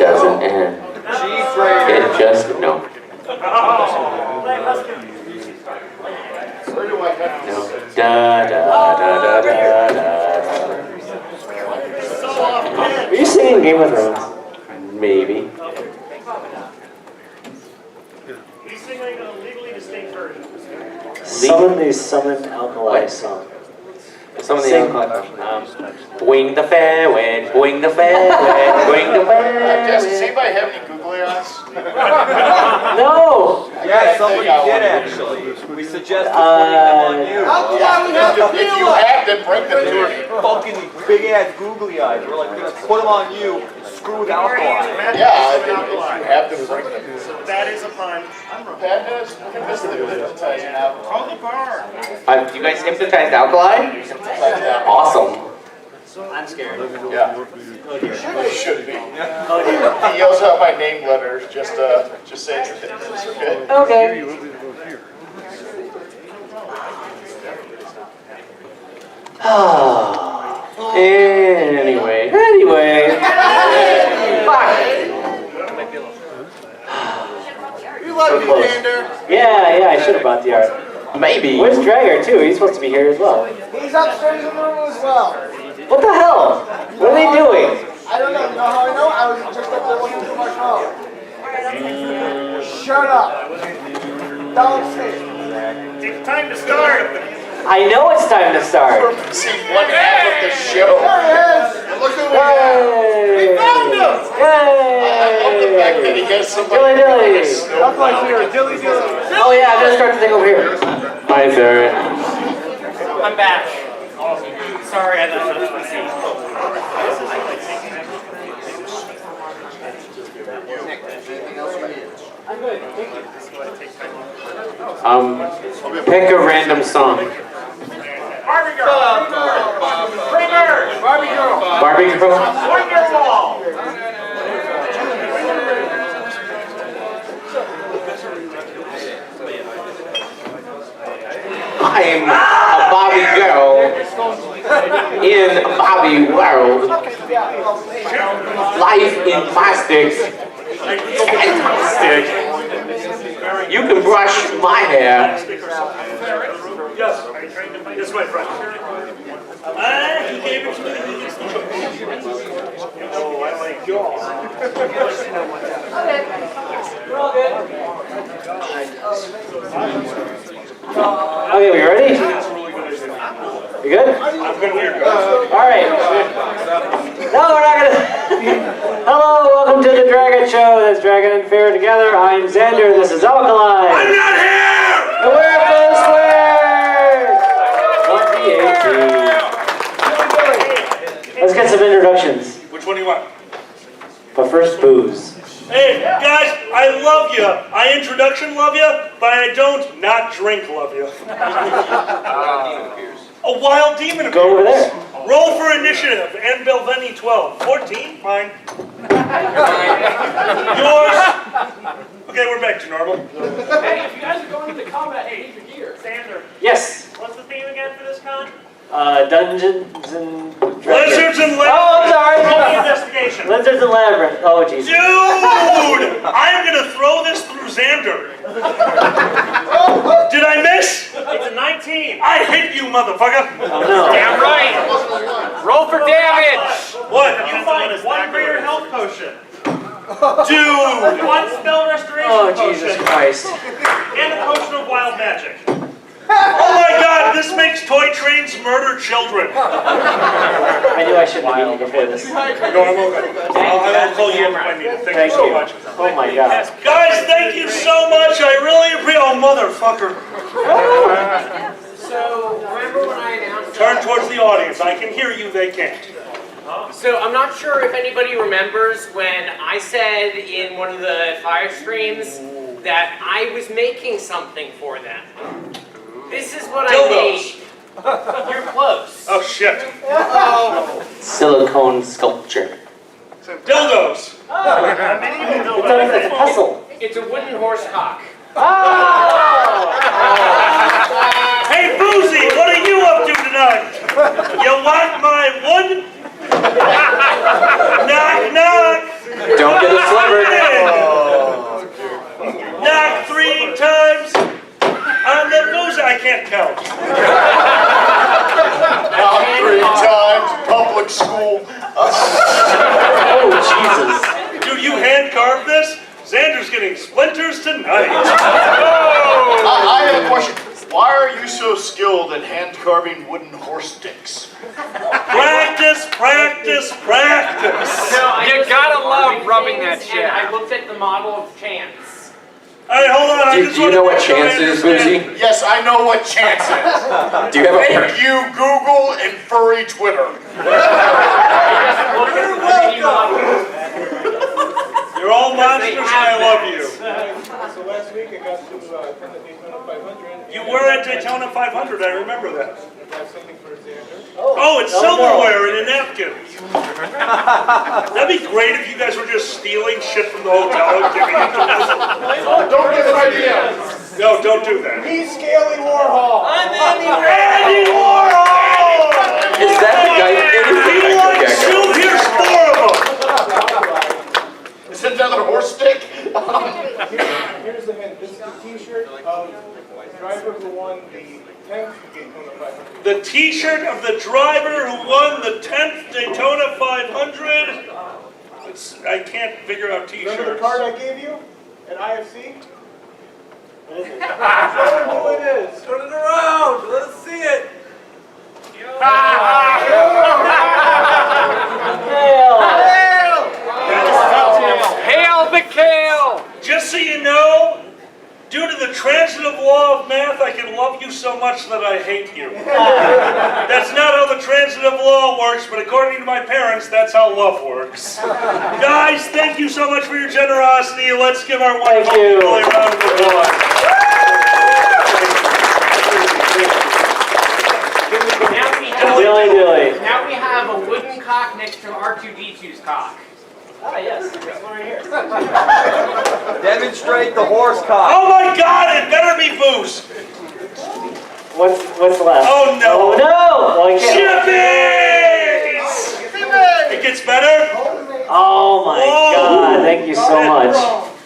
doesn't end. It just, no. No. Da da da da da da. Are you singing Game of Thrones? Maybe. He's singing a legally distinct version. Summon alkali song. Some of the Boing the fair wind, boing the fair wind, boing the fair Does wind. anybody have any googly eyes? No! Yeah, somebody did actually. We suggested putting them on you. If you have them, bring them to me. Fucking big ass googly eyes. We're like, gonna put them on you. Screw with alcohol. Yeah, if you have them, bring them. That is a pun. That is, look at this thing hypnotizing now. Call the bar. You guys hypnotized alkali? Awesome. I'm scared. Yeah. You should be. He yells out my name letters, just say it's okay. Okay. Anyway. Fuck. We love you, Gander. Yeah, I should have brought the art. Maybe. Where's Dragget too? He's supposed to be here as well. He's upstairs in the room as well. What the hell? What are they doing? I don't know. You know how I know? I was just up there looking through my phone. Shut up. Don't say it. It's time to start. I know it's time to start. See one half of the show. There he is. And look who we have. We found him. I love the fact that he has somebody. Dilly. Up like here. Dilly. Oh yeah, I'm gonna start the thing over here. Hi, sir. I'm back. Sorry, I left my seat. Pick a random song. Barbie girl. Free bird. Barbie girl. Barbie girl? Wonderwall. I'm a Barbie girl in a Barbie world. Life in plastics. Fantastic. You can brush my hair. Yes. This way, friend. He gave it to me. Oh, I like yours. Okay, we're all good. Okay, we ready? You good? I'm good. We're good. All right. No, we're not gonna. Hello, welcome to the Dragget Show. That's Dragon and Fair together. I'm Xander. This is Alkali. I'm not here. And we're Furquared. 2018. Let's get some introductions. Which one do you want? But first, booze. Hey, guys, I love you. I introduction love you, but I don't not drink love you. A wild demon appears. Go over there. Roll for initiative. And Belveni 12. 14? Fine. Yours. Okay, we're back to normal. Hey, if you guys are going into combat, hey, need your gear. Xander, Yes. what's the theme again for this con? Dungeons and Lizards and Oh, I'm sorry. Roll the investigation. Lizards and Labyrinth. Oh, jeez. Dude! I'm gonna throw this through Xander. Did I miss? It's a 19. I hit you, motherfucker. Oh, no. Damn right. Roll for damage. What? You find one greater health potion. Dude! One spell restoration Oh, potion. Jesus Christ. And a potion of wild magic. Oh my god, this makes toy trains murder children. I knew I shouldn't have eaten before this. No, I'm okay. I'll call you if I need it. Thank you so much. Oh my God. Guys, thank you so much. I really appreciate. Oh, motherfucker. So, remember when I announced... Turn towards the audience. I can hear you, they can't. So, I'm not sure if anybody remembers when I said in one of the fire streams that I was making something for them. This is what I made. You're close. Oh, shit. Silicone sculpture. Dildos. It's a puzzle. It's a wooden horse cock. Hey, Boozy, what are you up to tonight? You want my wood? Knock, knock. Don't get us getting splinters tonight. I have a question. Why are you so skilled at hand carving wooden horse sticks? Practice, practice, practice. You gotta love rubbing that shit. And I looked at the model of Chance. All right, hold on. Do you know what chance is, Boozy? Yes, I know what chance is. Do you have a Thank you, Google and furry Twitter. You're welcome. You're all monsters and I love you. So last week I got to attend the Daytona 500. You were at Daytona 500, I remember that. I got something for Xander. Oh, it's silverware in a napkin. That'd be great if you guys were just stealing shit from the hotel and giving it to us. Don't give an idea. No, don't do that. He's Scaly Warhol. Andy Warhol! Is that the guy? He likes you, here's 4 of them. Is it another horse stick? Here's the hint. This is the t-shirt of the driver who won the 10th Daytona 500. The t-shirt of the driver who won the 10th Daytona 500. I can't figure out t-shirts. Remember the card I gave you at IFC? Show him who it is. Turn it around. Let's see it. Hail the kale! Just so you know, due to the transitive law of math, I can love you so much that I hate you. That's not how the transitive law works, but according to my parents, that's how love works. Guys, thank you so much for your generosity. Let's give our wonderful people a round of applause. Now we have a wooden cock next to R2D2's cock. Ah, yes. This one right here. Demonstrate the horse cock. Oh my God, it better be booze. What's left? Oh no. Oh no! Well, I can't. Chippies! It gets better? Oh my God! Thank you so much.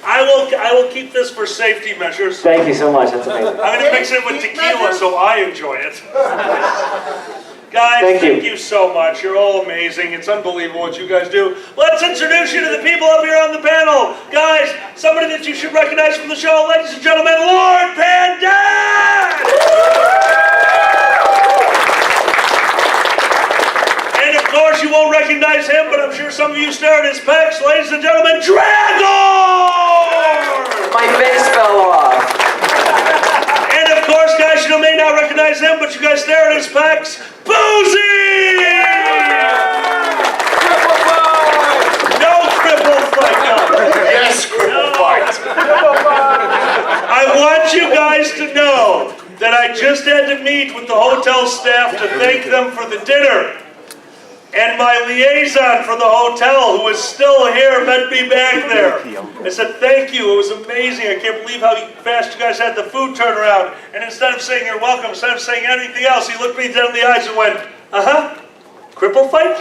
I will keep this for safety measures. Thank you so much. That's amazing. I'm gonna mix it with tequila so I enjoy it. Guys, Thank you so much. You're all amazing. It's unbelievable what you guys do. Let's introduce you to the people up here on the panel. Guys, somebody that you should recognize from the show, ladies and gentlemen, Lord Pandan! And of course, you won't recognize him, but I'm sure some of you stare at his pecs. Ladies and gentlemen, Dragget! My face fell off. And of course, guys, you may not recognize him, but you guys stare at his pecs. Boozy! No cripple fight. Yes, cripple fight. I want you guys to know that I just had to meet with the hotel staff to thank them for the dinner. And my liaison for the hotel, who is still here, met me back there. I said, thank you, it was amazing. I can't believe how fast you guys had the food turn around. And instead of saying you're welcome, instead of saying anything else, he looked me dead in the eyes and went, cripple fight?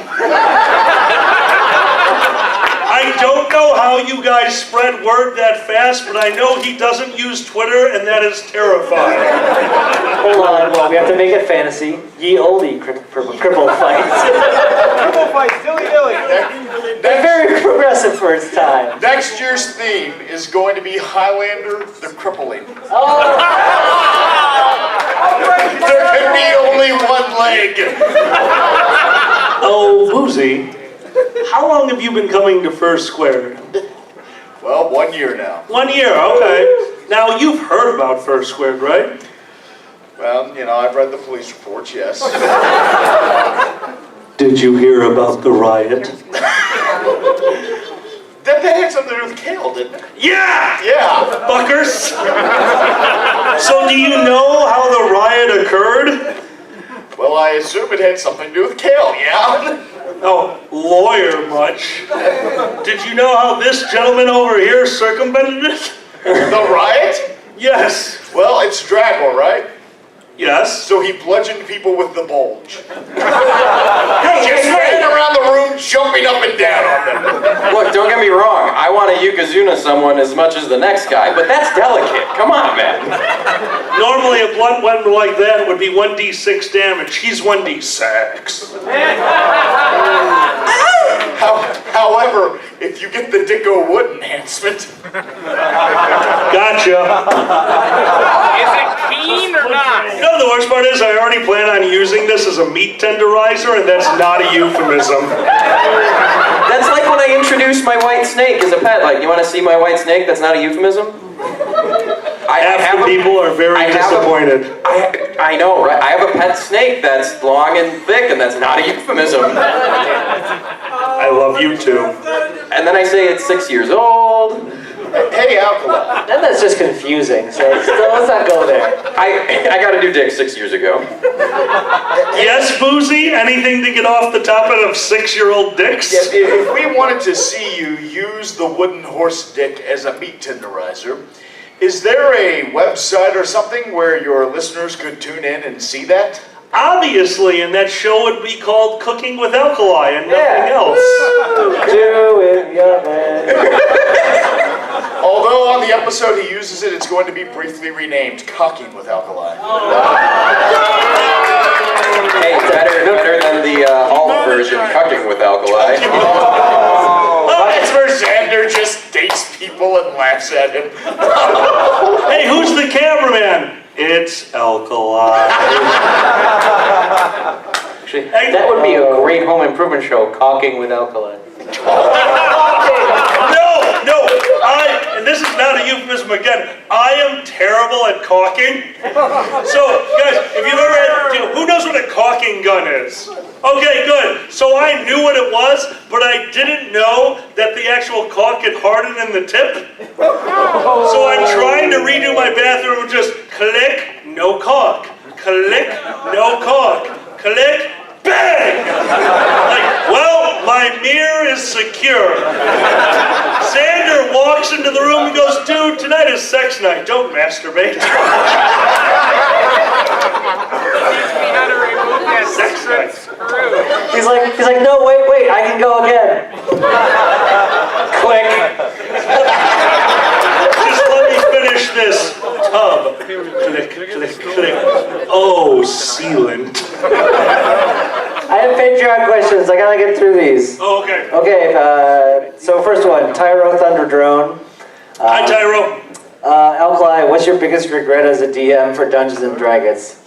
I don't know how you guys spread word that fast, but I know he doesn't use Twitter, and that is terrifying. Hold on. Well, we have to make it fantasy. Ye olde cripple fights. Cripple fight, dilly-dilly. They're very progressive for its time. Next year's theme is going to be Highlander the Crippling. Oh! There can be only one leg. Oh, Boozy, how long have you been coming to Furquared? Well, 1 year now. 1 year, okay. Now, you've heard about Furquared, right? Well, you know, I've read the police reports, yes. Did you hear about the riot? That had something to do with kale, didn't it? Yeah! Yeah. Fuckers! So do you know how the riot occurred? Well, I assume it had something to do with kale, yeah? Oh, lawyer much. Did you know how this gentleman over here circumvented it? The riot? Yes. Well, it's Dragget, right? Yes. So he bludgeoned people with the bulge. Just ran around the room jumping up and down on them. Look, don't get me wrong. I want to Yokozuna someone as much as the next guy, but that's delicate. Come on, man. Normally a blunt weapon like that would be 1d6 damage. He's 1d6. However, if you get the Dicko Wood enhancement, Gotcha. Is it keen or not? You know, the worst part is I already plan on using this as a meat tenderizer, and that's not a euphemism. That's like when I introduced my white snake as a pet. Like, you want to see my white snake? That's not a euphemism? Half the people are very disappointed. I know, right? I have a pet snake that's long and thick, and that's not a euphemism. I love you too. And then I say it's 6 years old. hey, Alkali. Then that's just confusing, so let's not go there. I got a new dick 6 years ago. Yes, Boozy? Anything to get off the topic of 6-year-old dicks? Yes, if we wanted to see you use the wooden horse dick as a meat tenderizer, is there a website or something where your listeners could tune in and see that? Obviously, and that show would be called Cooking with Alkali and nothing else. Do it, yeah, man. Although on the episode he uses it, it's going to be briefly renamed Cocking with Alkali. Hey, better than the alt version, Cooking with Alkali. That's where Xander just dates people and laughs at him. Hey, who's the cameraman? It's Alkali. Actually, that would be a great home improvement show, Caulking with Alkali. No, and this is not a euphemism again, I am terrible at caulking. So, guys, if you've ever had, who knows what a caulking gun is? Okay, good. So I knew what it was, but I didn't know that the actual caulk had hardened in the tip. So I'm trying to redo my bathroom with just click, no caulk. Click, no caulk. Click, bang! Like, well, my mirror is secure. Xander walks into the room and goes, dude, tonight is sex night, don't masturbate. Teach me how to remove that Sex night. screw. He's like, no, wait, I can go again. Click. Just let me finish this tub. Click, click, click. Oh, sealant. I have Patreon questions. I gotta get through these. Oh, okay. Okay, so first one, Tyro Thunder Drone. Hi, Tyro. Alkali, what's your biggest regret as a DM for Dungeons and Dragons?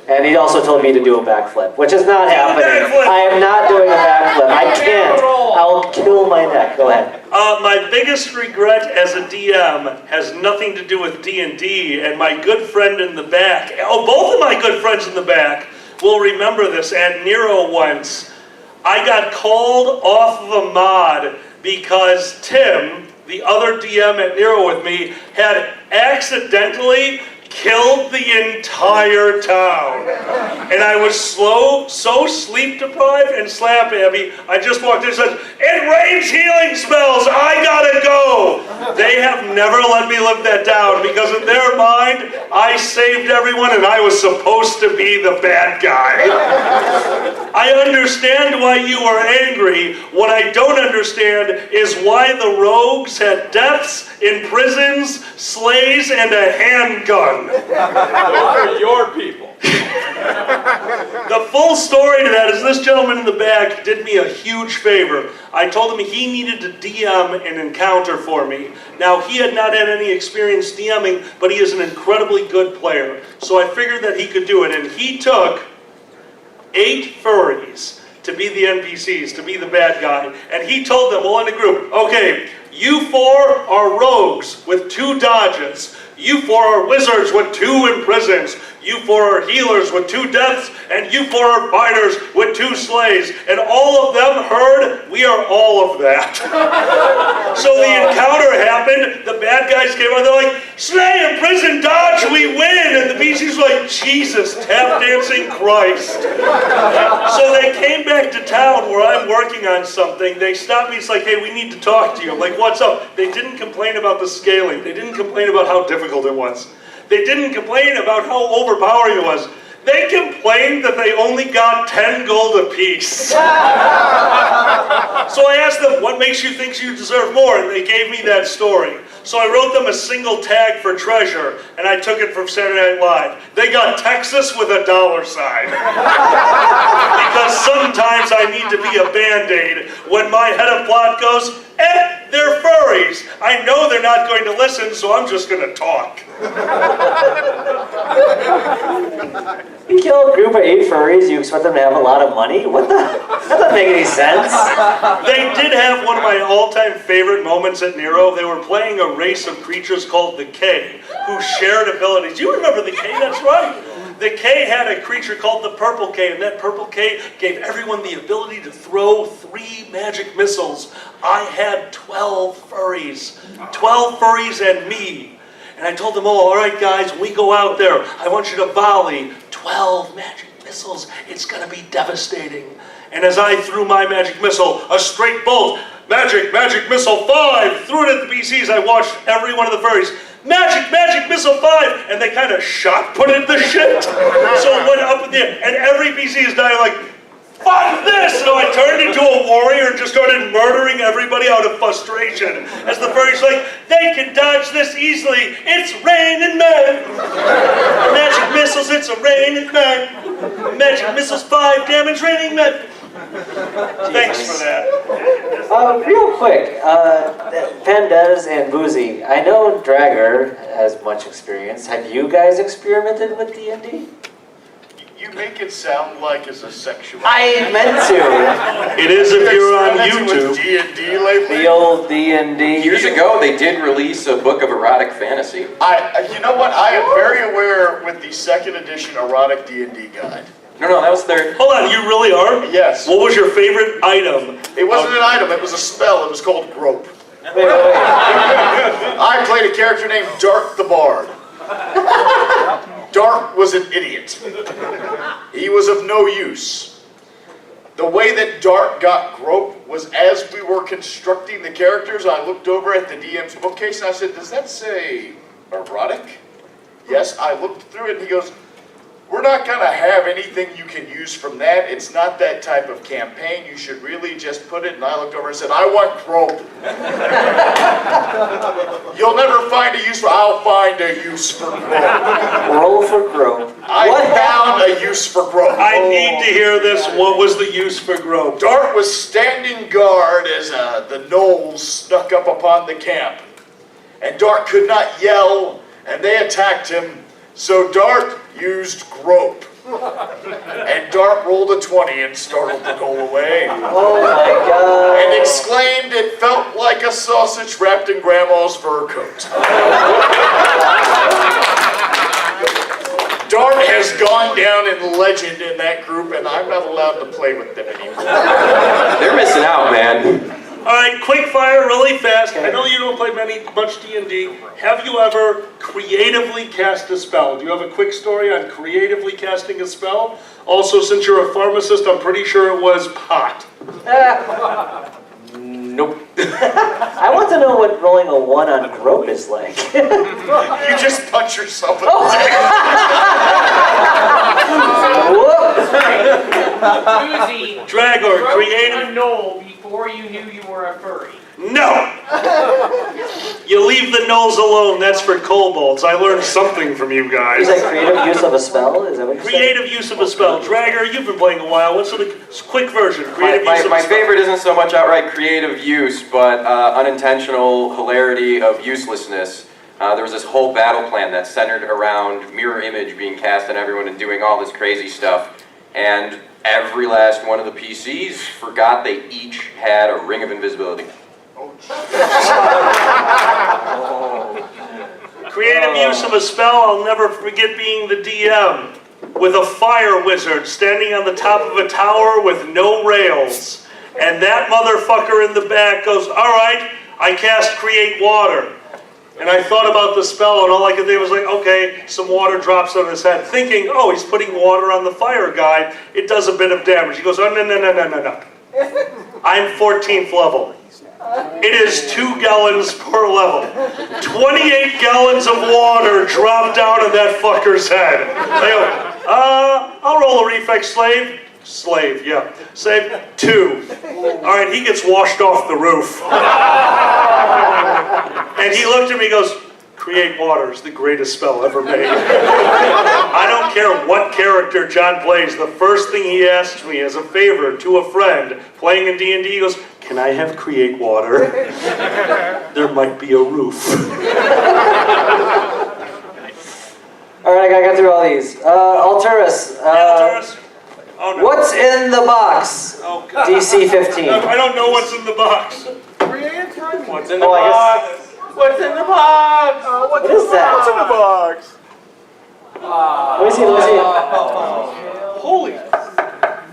And he also told me to do a backflip, which is not happening. backflip. I am not doing a backflip. I can't. I'll kill my neck. Go ahead. My biggest regret as a DM has nothing to do with D&D, and my good friend in the back, both of my good friends in the back will remember this. At Nero once, I got called off of a mod because Tim, the other DM at Nero with me, had accidentally killed the entire town. And I was so sleep deprived and slap happy, I just walked in and said, it rains healing spells, I gotta go. They have never let me live that down because in their mind, I saved everyone and I was supposed to be the bad guy. I understand why you are angry. What I don't understand is why the rogues had deaths in prisons, slays, and a handgun. Those are your people. The full story to that is this gentleman in the back did me a huge favor. I told him he needed to DM an encounter for me. Now, he had not had any experience DMing, but he is an incredibly good player. So I figured that he could do it, and he took 8 furries to be the NPCs, to be the bad guy. And he told them all in a group, okay, you 4 are rogues with 2 dodges. You 4 are wizards with 2 imprisons. You 4 are healers with 2 deaths. And you 4 are fighters with 2 slays. And all of them heard, we are all of that. So the encounter happened. The bad guys came out. They're like, slay, imprison, dodge, we win. And the PCs were like, Jesus, tap dancing Christ. So they came back to town where I'm working on something. They stopped me. It's like, hey, we need to talk to you. I'm like, what's up? They didn't complain about the scaling. They didn't complain about how difficult it was. They didn't complain about how overpowering it was. They complained that they only got 10 gold apiece. So I asked them, what makes you think you deserve more? And they gave me that story. So I wrote them a single tag for treasure, and I took it from Saturday Night Live. They got Texas with a $. Because sometimes I need to be a Band-Aid when my head of plot goes, they're furries. I know they're not going to listen, so I'm just going to talk. You kill a group of 8 furries, you expect them to have a lot of money? What the? That doesn't make any sense. They did have one of my all-time favorite moments at Nero. They were playing a race of creatures called the K, who shared abilities. You remember the K? That's right. The K had a creature called the Purple K, and that Purple K gave everyone the ability to throw 3 magic missiles. I had 12 furries. 12 furries and me. And I told them all right guys, when we go out there, I want you to volley 12 magic missiles. It's going to be devastating. And as I threw my magic missile, a straight bolt, magic missile 5, threw it at the PCs. I watched every one of the furries. Magic missile 5, and they kind of shot put it the shit. So it went up in the air, and every PC is dying like, fuck this! So I turned into a warrior and just started murdering everybody out of frustration. As the furry's like, they can dodge this easily. It's raining men. Magic missiles, it's a raining men. Magic missiles 5, damage raining men. Thanks for that. Real quick, Pandez and Boozy, I know Dragger has much experience. Have you guys experimented with D&D? You make it sound like it's a sexual. I meant to. It is if you're on YouTube. D&D lately. The old D&D. Years ago, they did release a book of erotic fantasy. You know what? I am very aware with the 2nd edition erotic D&D guide. No, that was third. Hold on, you really are? Yes. What was your favorite item? It wasn't an item. It was a spell. It was called Grope. Wait. I played a character named Dart the Bard. Dart was an idiot. He was of no use. The way that Dart got Grope was as we were constructing the characters, I looked over at the DM's bookcase and I said, does that say erotic? Yes, I looked through it and he goes, we're not going to have anything you can use from that. It's not that type of campaign. You should really just put it. And I looked over and said, I want Grope. You'll never find a use for, I'll find a use for Grope. Roll for Grope. I found a use for Grope. I need to hear this. What was the use for Grope? Dart was standing guard as the gnolls snuck up upon the camp. And Dart could not yell, and they attacked him. So Dart used Grope. And Dart rolled a 20 and startled the ghoul away. Oh my god. And exclaimed it felt like a sausage wrapped in Grandma's fur coat. Dart has gone down in legend in that group, and I'm not allowed to play with them anymore. They're missing out, man. All right, quick fire, really fast. I know you don't play much D&D. Have you ever creatively cast a spell? Do you have a quick story on creatively casting a spell? Also, since you're a pharmacist, I'm pretty sure it was pot. Nope. I want to know what rolling a 1 on Grope is like. You just punch yourself in the Boozy, Dragor, broke creative. a knoll before you knew you were a furry. No! You leave the gnolls alone. That's for kobolds. I learned something from you guys. Is that creative use of a spell? Is that what you're saying? Creative use of a spell. Dragger, you've been playing a while. What's the quick version? Creative use of a My spell. favorite isn't so much outright creative use, but unintentional hilarity of uselessness. There was this whole battle plan that centered around mirror image being cast on everyone and doing all this crazy stuff. And every last one of the PCs forgot they each had a ring of invisibility. Creative use of a spell, I'll never forget being the DM with a fire wizard standing on the top of a tower with no rails. And that motherfucker in the back goes, all right, I cast create water. And I thought about the spell, and all I could think was like, okay, some water drops on his head. Thinking, oh, he's putting water on the fire guy. It does a bit of damage. He goes, oh, no. I'm 14th level. It is 2 gallons per level. 28 gallons of water drop down on that fucker's head. I go, I'll roll a reflex slave. Slave, yeah. Save 2. All right, he gets washed off the roof. And he looked at me and goes, create water is the greatest spell ever made. I don't care what character John plays. The first thing he asks me as a favor to a friend playing in D&D, he goes, can I have create water? There might be a roof. All right, I got through all these. Alturas. Alturas? Oh, no. What's in the box? Oh, God. DC 15. I don't know what's in the box. What's in the Oh, I guess- box? What's in the box? What is that? What's in the box? Let me see, let me see. Holy.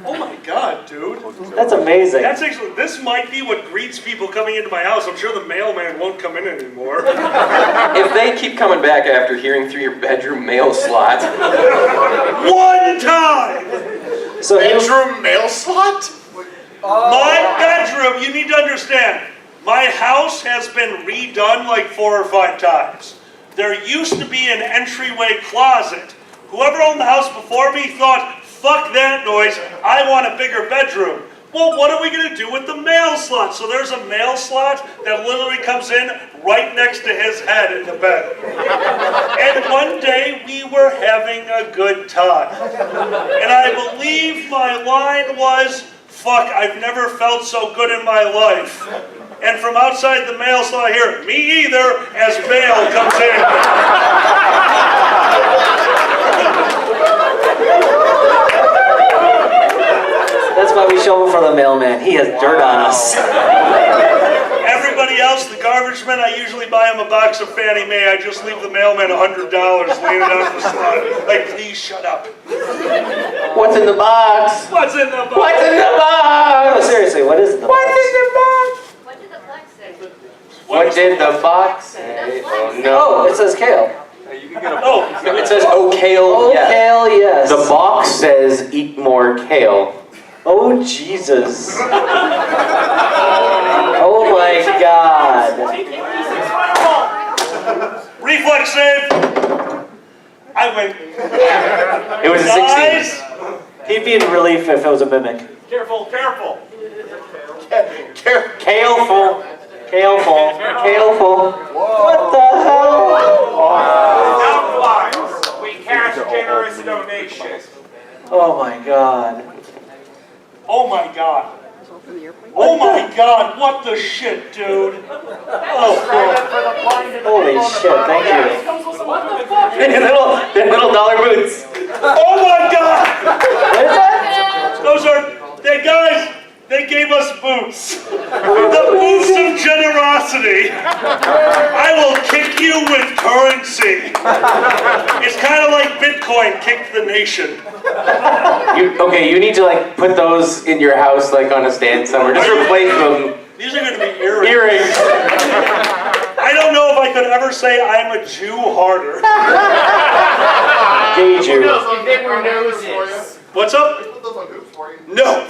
Oh my God, dude. That's amazing. That's actually, this might be what greets people coming into my house. I'm sure the mailman won't come in anymore. If they keep coming back after hearing through your bedroom mail slot. One time! So he was, Bedroom mail slot? My bedroom, you need to understand, my house has been redone like 4 or 5 times. There used to be an entryway closet. Whoever owned the house before me thought, fuck that noise, I want a bigger bedroom. Well, what are we going to do with the mail slot? So there's a mail slot that literally comes in right next to his head in the bed. And one day we were having a good time. And I believe my line was, fuck, I've never felt so good in my life. And from outside the mail slot I hear, me either, as mail comes in. that's why we show him for the mailman. He has dirt on us. Everybody else, the garbage men, I usually buy him a box of Fannie Mae. I just leave the mailman $100 laying it on the slot. Like, please shut up. What's in the box? What's in the box? What's in the box? No, seriously, what is in the box? What's in the box? What did the flag say? What did the box say? Oh no. Oh, it says kale. Oh, It says, oh, kale, Oh, yes. kale, yes. The box says eat more kale. Oh, Jesus. Oh, my God. reflex save. I win. It was a 16. Guys, He'd be in relief if it was a mimic. careful, careful. Caleful. Caleful. Caleful. What the hell? Outflies. We cash generous donations. Oh, my God. Oh my God. Oh my God, what the shit, dude? Oh, Holy shit, thank you. They're little dollar boots. oh my God! What is that? Those are, they gave us boots. The boots of generosity. I will kick you with currency. It's kind of like Bitcoin kicked the nation. You need to like put those in your house like on a stand somewhere. Just replace them. These are going to be earrings. Earrings. I don't know if I could ever say I'm a Jew harder. Gay Jew. If they were noses. What's up? No.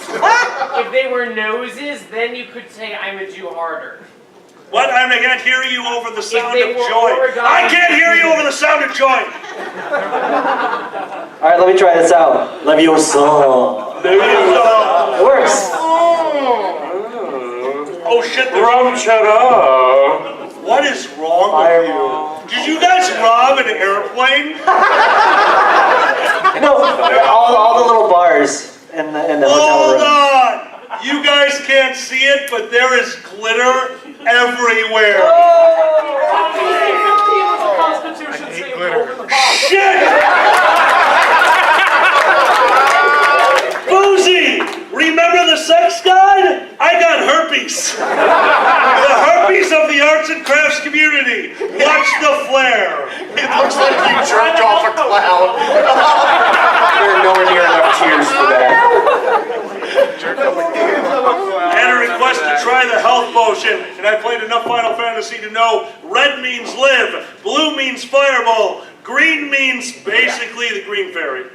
If they were noses, then you could say I'm a Jew harder. What? I can't hear you over the sound they of were joy. origami- I can't hear you over the sound of joy. All right, let me try this out. Leviosa. It works. Oh shit, Rum cheddar. what is wrong Fireball. with you? Did you guys rob an airplane? No, all the little bars in the hotel Hold room. on! You guys can't see it, but there is glitter everywhere. Shit! Boozy! Remember the sex guide? I got herpes. The herpes of the arts and crafts community. Watch the flare. It looks like you jerked off a cloud. There are nowhere near enough tears for that. I had a request to try the health potion, and I played enough Final Fantasy to know red means live, blue means fireball, green means basically the green fairy.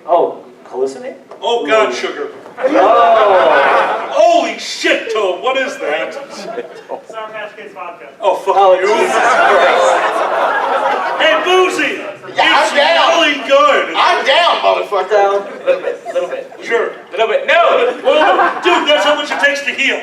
Oh, hallucinate? Oh God, sugar. Holy shit, Toad, what is that? Sour Patch Kids vodka. Oh, fuck Oh, you. Jesus Christ. Hey, Boozy! Yeah, it's I'm down. really good. I'm down, motherfucker. Down. Little bit. Sure. Little bit. No! Dude, that's how much it takes to heal.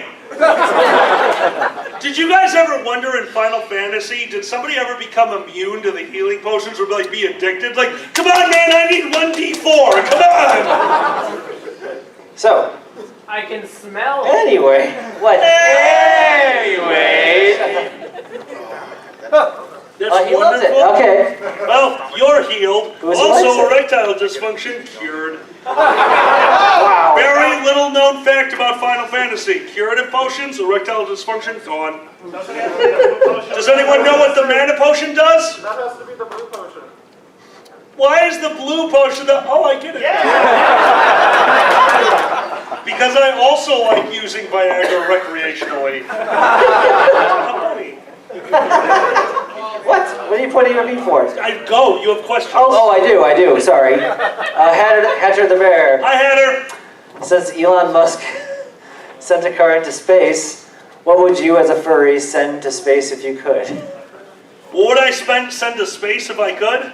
Did you guys ever wonder in Final Fantasy, did somebody ever become immune to the healing potions or like be addicted? Like, come on man, I need 1d4, come on! So, I can smell. anyway, what? Anyway. That's He loves it. wonderful. Okay. Well, you're healed. Who's Also, likes it? erectile dysfunction cured. Wow. Very little known fact about Final Fantasy. Curative potions, erectile dysfunction, gone. Doesn't have to be the blue potion. Does anyone know what the mana potion does? That has to be the blue potion. Why is the blue potion the... Oh, I get it. Because I also like using Viagra recreationally. How funny. What? What are you pointing at me for? Go, you have questions. Oh, I do, sorry. Hatcher the Bear. I had her. Since Elon Musk sent a car into space, what would you as a furry send to space if you could? What would I send to space if I could?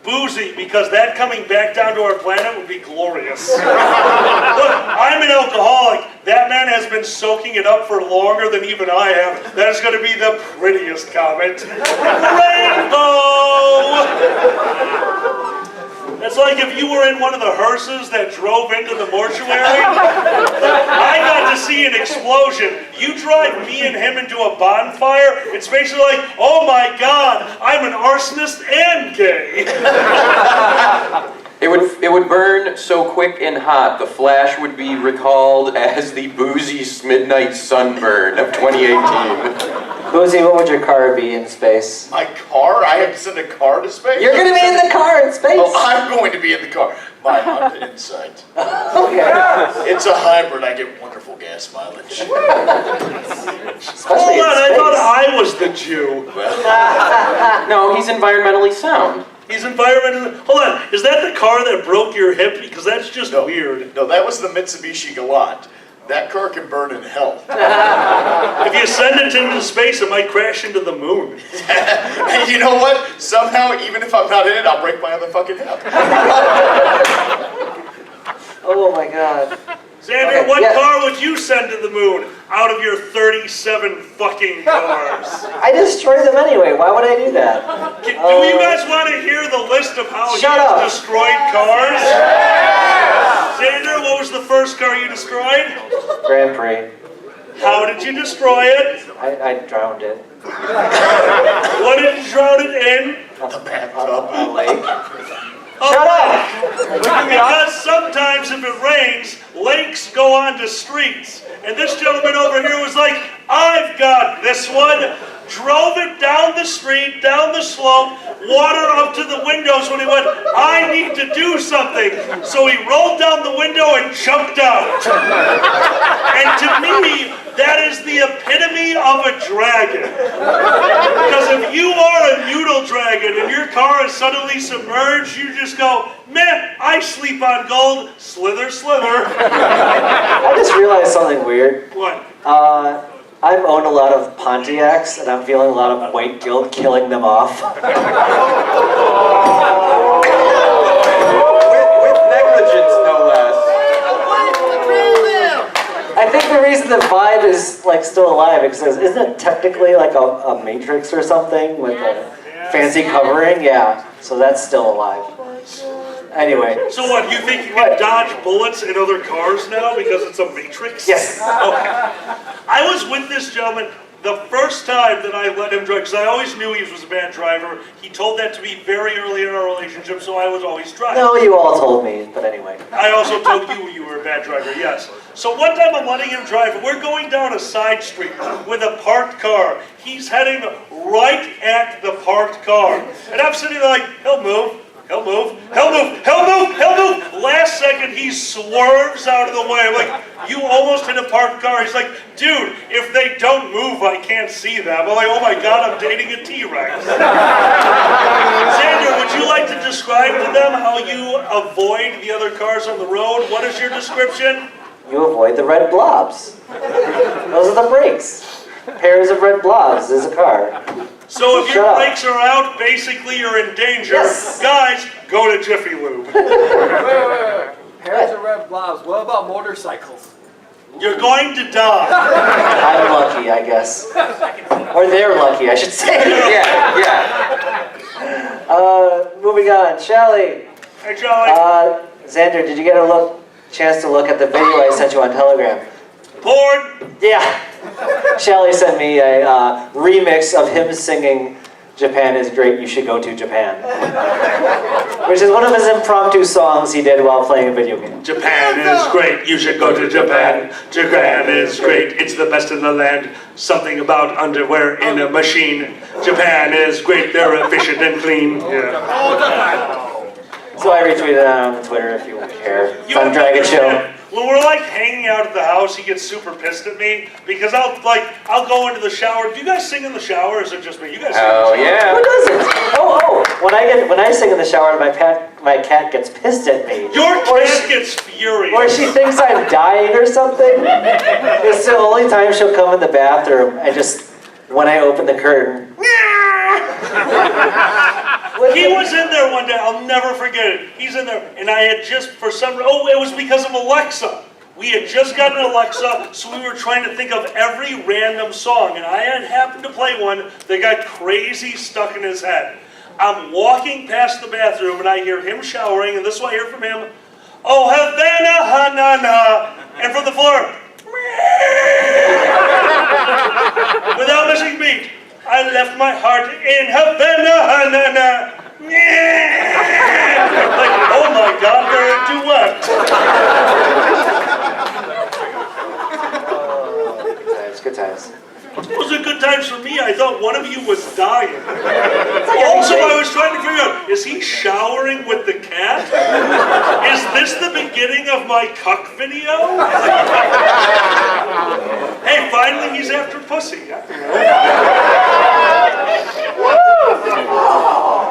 Boozy, because that coming back down to our planet would be glorious. Look, I'm an alcoholic. That man has been soaking it up for longer than even I have. That is going to be the prettiest comment. Rainbow! It's like if you were in one of the hearses that drove into the mortuary. I got to see an explosion. You drive me and him into a bonfire, it's basically like, oh my God, I'm an arsonist and gay. It would burn so quick and hot, the Flash would be recalled as the Boozy midnight sunburn of 2018. Boozy, what would your car be in space? My car? I have to send a car to space? You're gonna be in the car in space! Oh, I'm going to be in the car. My Honda Insight. Okay. It's a hybrid. I get wonderful gas mileage. Especially Hold in on, I space. thought I was the Jew. No, he's environmentally sound. He's environmental. Hold on, is that the car that broke your hip? Because that's just weird. No, that was the Mitsubishi Galant. That car can burn in hell. If you send it into space, it might crash into the moon. And you know what? Somehow, even if I'm not in it, I'll break my other fucking hip. Oh my God. Xander, Okay, what yeah. car would you send to the moon out of your 37 fucking cars? I destroy them anyway. Why would I do that? Do you guys want to hear the list of how Shut you up. destroyed cars? Xander, what was the first car you destroyed? Grand Prix. How did you destroy it? I drowned it. What did you drown it in? A lake. Oh, Shut up! Because sometimes if it rains, lakes go onto streets. And this gentleman over here was like, I've got this one. Drove it down the street, down the slope, water up to the windows when he went, I need to do something. So he rolled down the window and jumped out. And to me, that is the epitome of a dragon. Because if you are a noodle dragon and your car is suddenly submerged, you just go, meh, I sleep on gold, slither, slither. I just realized something weird. What? I've owned a lot of Pontiacs, and I'm feeling a lot of white guilt killing them off. With negligence, no less. I think the reason the Vibe is like still alive is because isn't it technically like a Matrix or something with a fancy covering? Yeah, so that's still alive. Anyway. So what, you think you can dodge bullets in other cars now because it's a Matrix? Yes. Okay. I was with this gentleman the first time that I let him drive, because I always knew he was a bad driver. He told that to me very early in our relationship, so I was always driving. No, you all told me, but anyway. I also told you were a bad driver, yes. So one time I'm letting him drive, and we're going down a side street with a parked car. He's heading right at the parked car. And I'm sitting there like, he'll move. He'll move, he'll move, he'll move, he'll move. Last second, he swerves out of the way. I'm like, you almost hit a parked car. He's like, dude, if they don't move, I can't see them. I'm like, oh my God, I'm dating a T-Rex. Xander, would you like to describe to them how you avoid the other cars on the road? What is your description? you avoid the red blobs. Those are the brakes. Pairs of red blobs is a car. So if Shut your up. brakes are out, basically you're in danger. Yes. Guys, go to Jiffy Lube. Pairs of red blobs. What about motorcycles? You're going to die. I'm lucky, I guess. Or they're lucky, I should say. Yeah. Moving on. Shelly. Hey, Charlie. Xander, did you get a chance to look at the video I sent you on Telegram? Bored? Yeah. Shelly sent me a remix of him singing "Japan is Great, You Should Go to Japan," which is one of his impromptu songs he did while playing a video game. Japan is great, you should go to Japan. Japan is great, it's the best in the land. Something about underwear in a machine. Japan is great, they're efficient and clean. Yeah. So I retweeted that on Twitter if you care. It's on Dragget Show. When we're like hanging out at the house, he gets super pissed at me because I'll go into the shower. Do you guys sing in the shower or is it just me? You guys sing in the Oh shower. yeah. Who doesn't? When I sing in the shower, my cat gets pissed at me. Your Or cat gets furious. Or she thinks I'm dying or something. It's the only time she'll come in the bathroom and just, when I open the curtain. He was in there one day, I'll never forget it. He's in there, and I had just, for some reason, it was because of Alexa. We had just gotten an Alexa, so we were trying to think of every random song, and I had happened to play one that got crazy stuck in his head. I'm walking past the bathroom, and I hear him showering, and this is what I hear from him. Oh, Havana, ha-na-na. And from the floor, without missing beat, I left my heart in Havana, ha-na-na. Like, oh my God, they're a duet. Good times. It was a good times for me. I thought one of you was dying. Also, I was trying to figure out, is he showering with the cat? Is this the beginning of my cuck video? Hey, finally he's after pussy.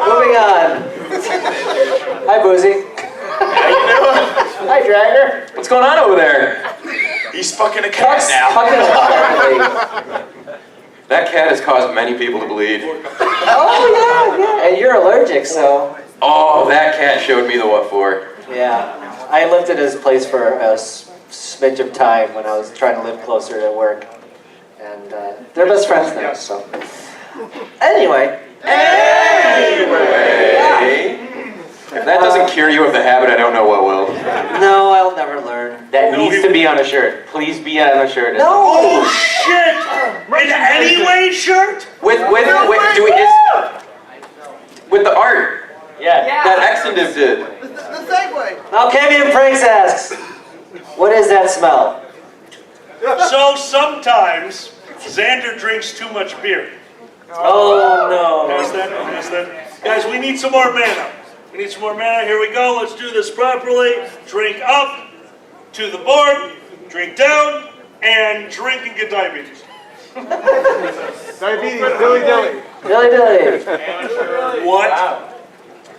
Moving on. Hi, Boozy. How you doing? Hi, Dragger. What's going on over there? He's fucking a cat now. Fucking That cat has caused many people to bleed. Oh, yeah. And you're allergic, so. Oh, that cat showed me the what for. Yeah. I lived at his place for a smidge of time when I was trying to live closer to work. And they're best friends now, so. Anyway. If that doesn't cure you of the habit, I don't know what will. No, I'll never learn. That needs to be on a shirt. Please be on a shirt. No! Oh shit! An anyway shirt? With the art Yeah. that Exendiv did. The segue. Now, Kevin Pranks asks, what is that smell? So sometimes Xander drinks too much beer. Oh, no. Has that? Guys, we need some more mana. We need some more mana. Here we go. Let's do this properly. Drink up to the board. Drink down. And drink and get diabetes. Diabetes, dilly-dilly. Dilly dilly. What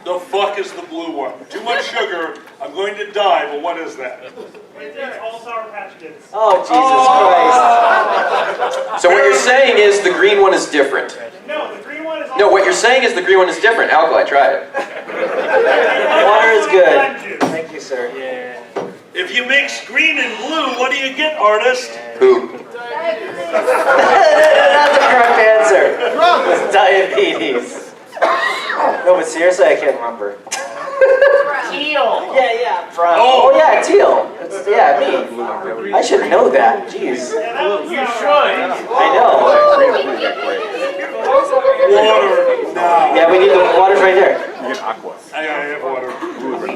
the fuck is the blue one? Too much sugar. I'm going to die, but what is that? It's all Sour Patch Kids. Oh, Jesus Christ. So what you're saying is the green one is different. No, the green one is all No, what you're saying is the green one is different. Alkali, try it. Water is good. Thank you, sir. If you mix green and blue, what do you get, artist? Who? That's the correct answer. It's diabetes. No, but seriously, I can't remember. Teal. Yeah. Brown. Oh, yeah, teal. It's, yeah, me. I should know that. Jeez. You should. I know. Water. No. Yeah, we need the water's right there. I have water.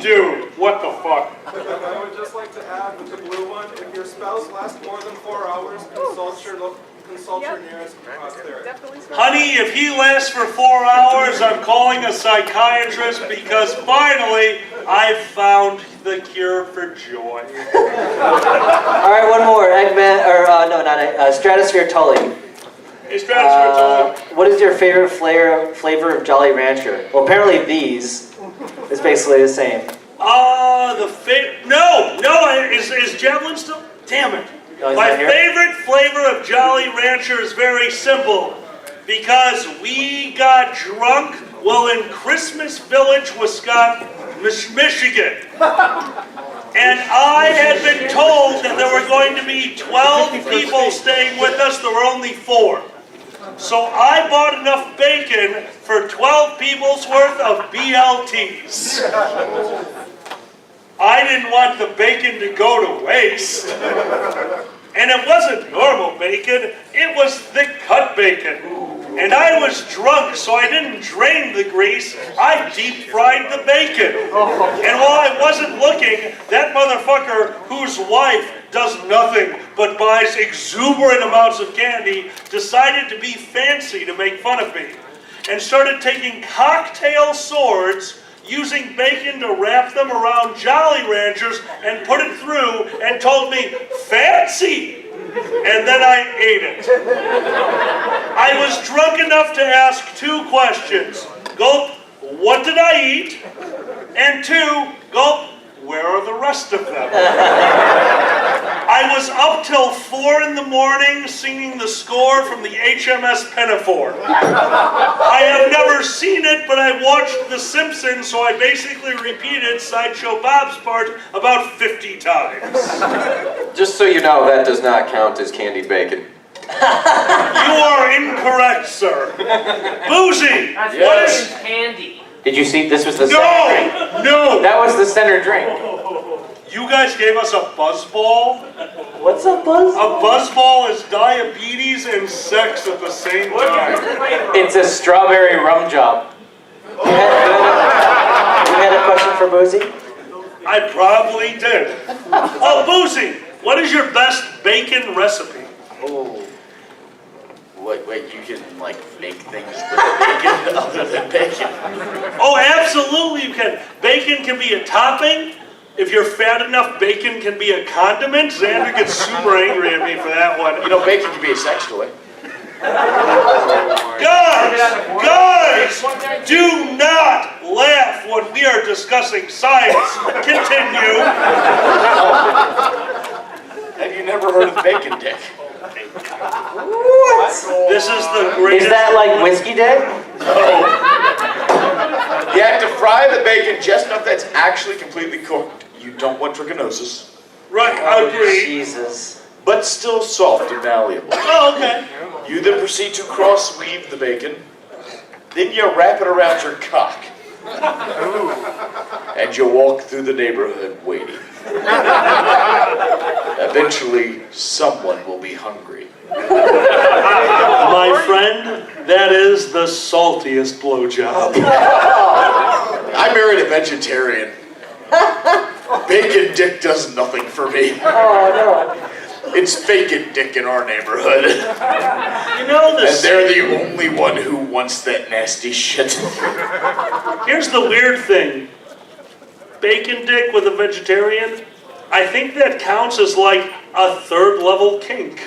Dude, what the fuck? I would just like to add with the blue one, if your spouse lasts more than 4 hours, consult your nearest therapist. Honey, if he lasts for 4 hours, I'm calling a psychiatrist because finally I found the cure for joy. All right, one more. Eggman, or no, not Stratosphere Tully. Hey, Stratosphere, What is your favorite flavor of Jolly Rancher? Well, apparently these is basically the same. No, is Javelin still? Damn it. No, he's My not here? favorite flavor of Jolly Rancher is very simple. Because we got drunk while in Christmas Village, Wisconsin, Michigan. And I had been told that there were going to be 12 people staying with us. There were only 4. So I bought enough bacon for 12 people's worth of BLTs. I didn't want the bacon to go to waste. And it wasn't normal bacon, it was thick cut bacon. And I was drunk, so I didn't drain the grease, I deep fried the bacon. And while I wasn't looking, that motherfucker whose wife does nothing but buys exuberant amounts of candy decided to be fancy to make fun of me. And started taking cocktail swords, using bacon to wrap them around Jolly Ranchers and put it through and told me, fancy! And then I ate it. I was drunk enough to ask 2 questions. Gulp, what did I eat? And 2, gulp, where are the rest of them? I was up till 4 in the morning singing the score from the HMS Pinafore. I have never seen it, but I watched The Simpsons, so I basically repeated Sideshow Bob's part about 50 times. Just so you know, that does not count as candied bacon. You are incorrect, sir. Boozy, what is... Candy. Did you see, this was the center drink? No! That was the center drink. You guys gave us a buzzball? What's a buzz? A buzzball is diabetes and sex at the same time. It's a strawberry rum job. You had a question for Boozy? I probably did. Oh, Boozy, what is your best bacon recipe? Oh. Wait, you can, like, make things with bacon other than bacon? Oh, absolutely you can. Bacon can be a topping. If you're fat enough, bacon can be a condiment. Xander gets super angry at me for that one. You know, bacon can be a sex toy. Guys, do not laugh when we are discussing science. Continue. Have you never heard of bacon dick? What? This is the greatest. Is that like whiskey dick? No. You have to fry the bacon just enough that's actually completely cooked. You don't want trichinosis. Right, I agree. Jesus. But still soft and malleable. Oh, okay. You then proceed to cross-weave the bacon. Then you wrap it around your cock. And you walk through the neighborhood waiting. Eventually, someone will be hungry. My friend, that is the saltiest blowjob. I married a vegetarian. Bacon dick does nothing for me. Oh, no. It's bacon dick in our neighborhood. You know And they're the only one who wants that nasty shit. Here's the weird thing. Bacon dick with a vegetarian, I think that counts as like a 3rd level kink.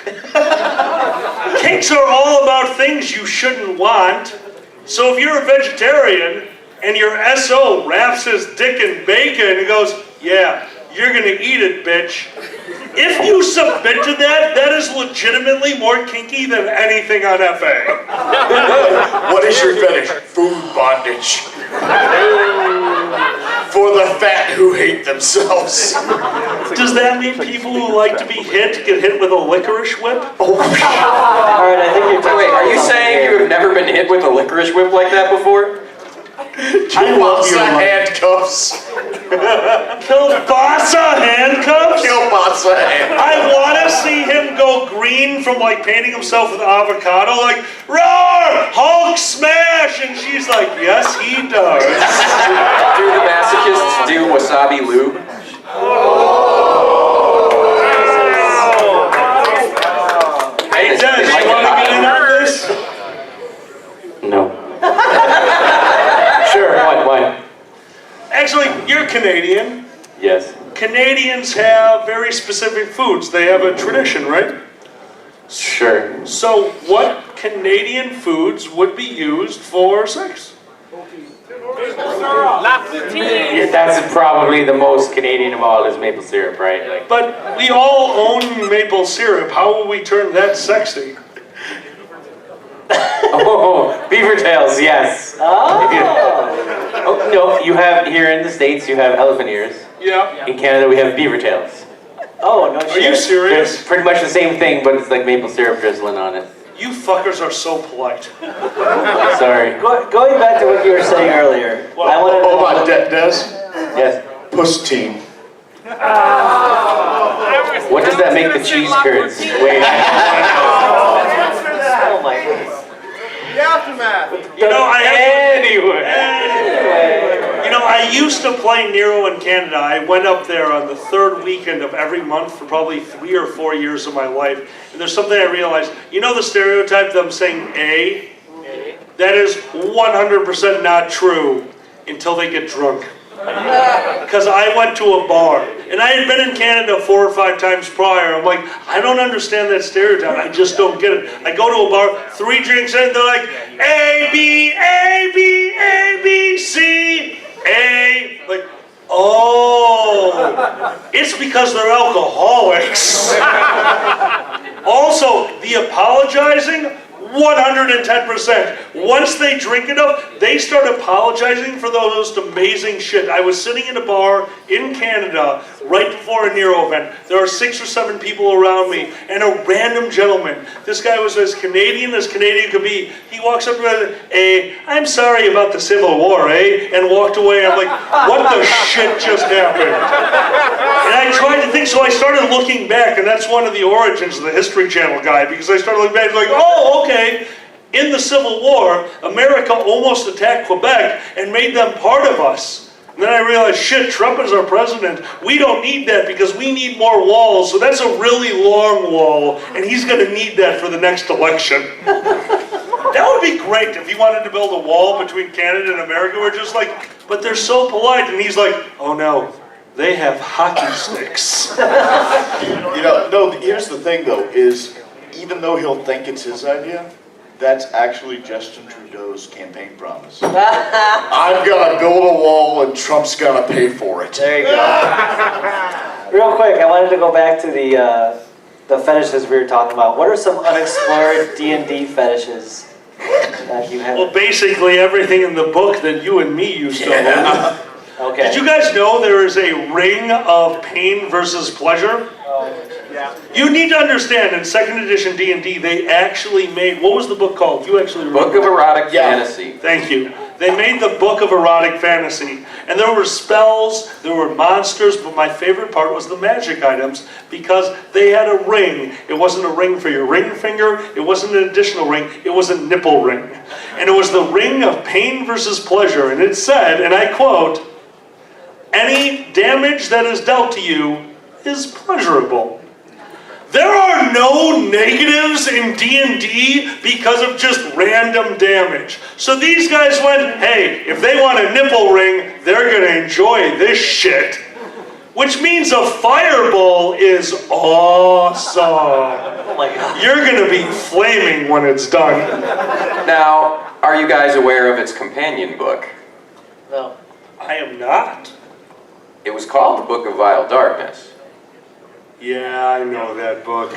Kinks are all about things you shouldn't want. So if you're a vegetarian and your SO wraps his dick in bacon and goes, yeah, you're gonna eat it, bitch. If you submit to that, that is legitimately more kinky than anything on FA. What is your fetish? Food bondage. For the fat who hate themselves. Does that mean people who like to be hit get hit with a licorice whip? All right, I think you're Wait, are you saying you have never been hit with a licorice whip like that before? I love your handcuffs. Kielbasa handcuffs? Kielbasa handcuffs. I want to see him go green from like painting himself with avocado, like, roar, Hulk smash, and she's like, yes, he does. Do the masochists do wasabi lube? Hey, Dennis, you want to get in on this? No. Sure, why? Actually, you're Canadian. Yes. Canadians have very specific foods. They have a tradition, right? Sure. So what Canadian foods would be used for sex? La poutine. Yeah, that's probably the most Canadian of all is maple syrup, right? Like, But we all own maple syrup. How will we turn that sexy? oh, beaver tails, yes. Oh. Oh, no, you have, here in the States, you have elephant ears. Yeah. In Canada, we have beaver tails. Oh, no shit. Are you serious? It's pretty much the same thing, but it's like maple syrup drizzling on it. You fuckers are so polite. Sorry. Going back to what you were saying earlier, I wanted to... Hold on, Des. Yes. Puss-tine. What does that make the cheese curds? Wait. Oh my goodness. The aftermath. You know, Anyway. You know, I used to play Nero in Canada. I went up there on the third weekend of every month for probably 3 or 4 years of my life. And there's something I realized. You know the stereotype of them saying A? That is 100% not true until they get drunk. Because I went to a bar, and I had been in Canada 4 or 5 times prior. I'm like, I don't understand that stereotype. I just don't get it. I go to a bar, 3 drinks in, they're like, A, B, A, B, A, B, C, A. Like, oh, it's because they're alcoholics. Also, the apologizing, 110%. Once they drink enough, they start apologizing for the most amazing shit. I was sitting in a bar in Canada right before a Nero event. There are 6 or 7 people around me, and a random gentleman. This guy was as Canadian could be. He walks up to me, I'm sorry about the Civil War, and walked away. I'm like, what the shit just happened? And I tried to think, so I started looking back, and that's one of the origins of the History Channel guy, because I started looking back, like, oh, okay. In the Civil War, America almost attacked Quebec and made them part of us. And then I realized, shit, Trump is our president. We don't need that because we need more walls. So that's a really long wall, and he's going to need that for the next election. That would be great if he wanted to build a wall between Canada and America. We're just like, but they're so polite. And he's like, oh no, they have hockey sticks. You know, no, here's the thing though, is even though he'll think it's his idea, that's actually Justin Trudeau's campaign promise. I'm gonna build a wall and Trump's gonna pay for it. There you go. Real quick, I wanted to go back to the fetishes we were talking about. What are some unexplored D&D fetishes that you have? Well, basically everything in the book that you and me used to own. Okay. Did you guys know there is a ring of pain versus pleasure? Yeah. You need to understand, in 2nd edition D&D, they actually made, what was the book called? You actually remember. Book of Erotic Fantasy. Thank you. They made the Book of Erotic Fantasy. And there were spells, there were monsters, but my favorite part was the magic items because they had a ring. It wasn't a ring for your ring finger, it wasn't an additional ring, it was a nipple ring. And it was the ring of pain versus pleasure. And it said, and I quote, any damage that is dealt to you is pleasurable. There are no negatives in D&D because of just random damage. So these guys went, hey, if they want a nipple ring, they're gonna enjoy this shit. Which means a fireball is awesome. Oh my god. You're gonna be flaming when it's done. Now, are you guys aware of its companion book? No. I am not. It was called the Book of Vile Darkness. Yeah, I know that book.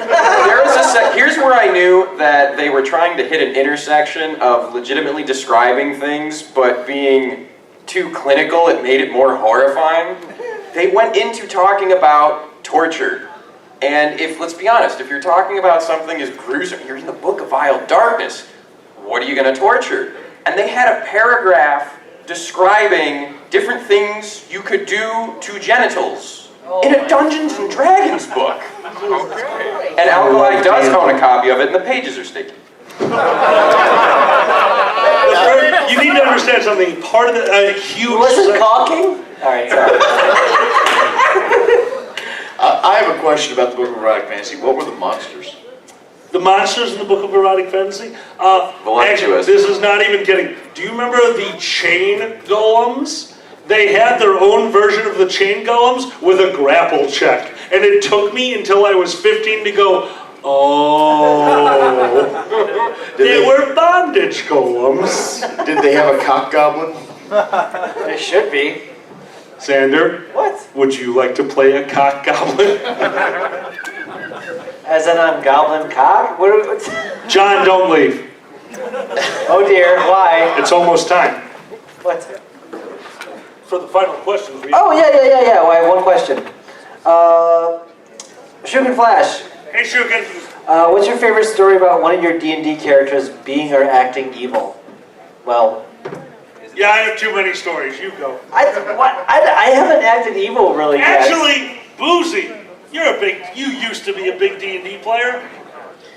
Here's where I knew that they were trying to hit an intersection of legitimately describing things, but being too clinical, it made it more horrifying. They went into talking about torture. And let's be honest, if you're talking about something as gruesome, you're in the Book of Vile Darkness, what are you going to torture? And they had a paragraph describing different things you could do to genitals. In a Dungeons and Dragons book. Okay. And Alkali does own a copy of it, and the pages are sticky. You need to understand something. Part of the huge. Was it caulking? All right, sorry. I have a question about the Book of Erotic Fantasy. What were the monsters? The monsters in the Book of Erotic Fantasy? Actually, this is not even kidding. Do you remember the chain golems? They had their own version of the chain golems with a grapple check. And it took me until I was 15 to go, oh. They were bondage golems. Did they have a cock goblin? It should be. Xander, What? would you like to play a cock goblin? As in I'm goblin cock? What? John, don't leave. Oh dear, why? It's almost time. What? For the final question, Oh, yeah. Well, I have one question. Shukin Flash, Hey, Shukin. what's your favorite story about one of your D&D characters being or acting evil? Well, Yeah, I have too many stories. You go. I haven't acted evil really yet. Actually, Boozy, you used to be a big D&D player.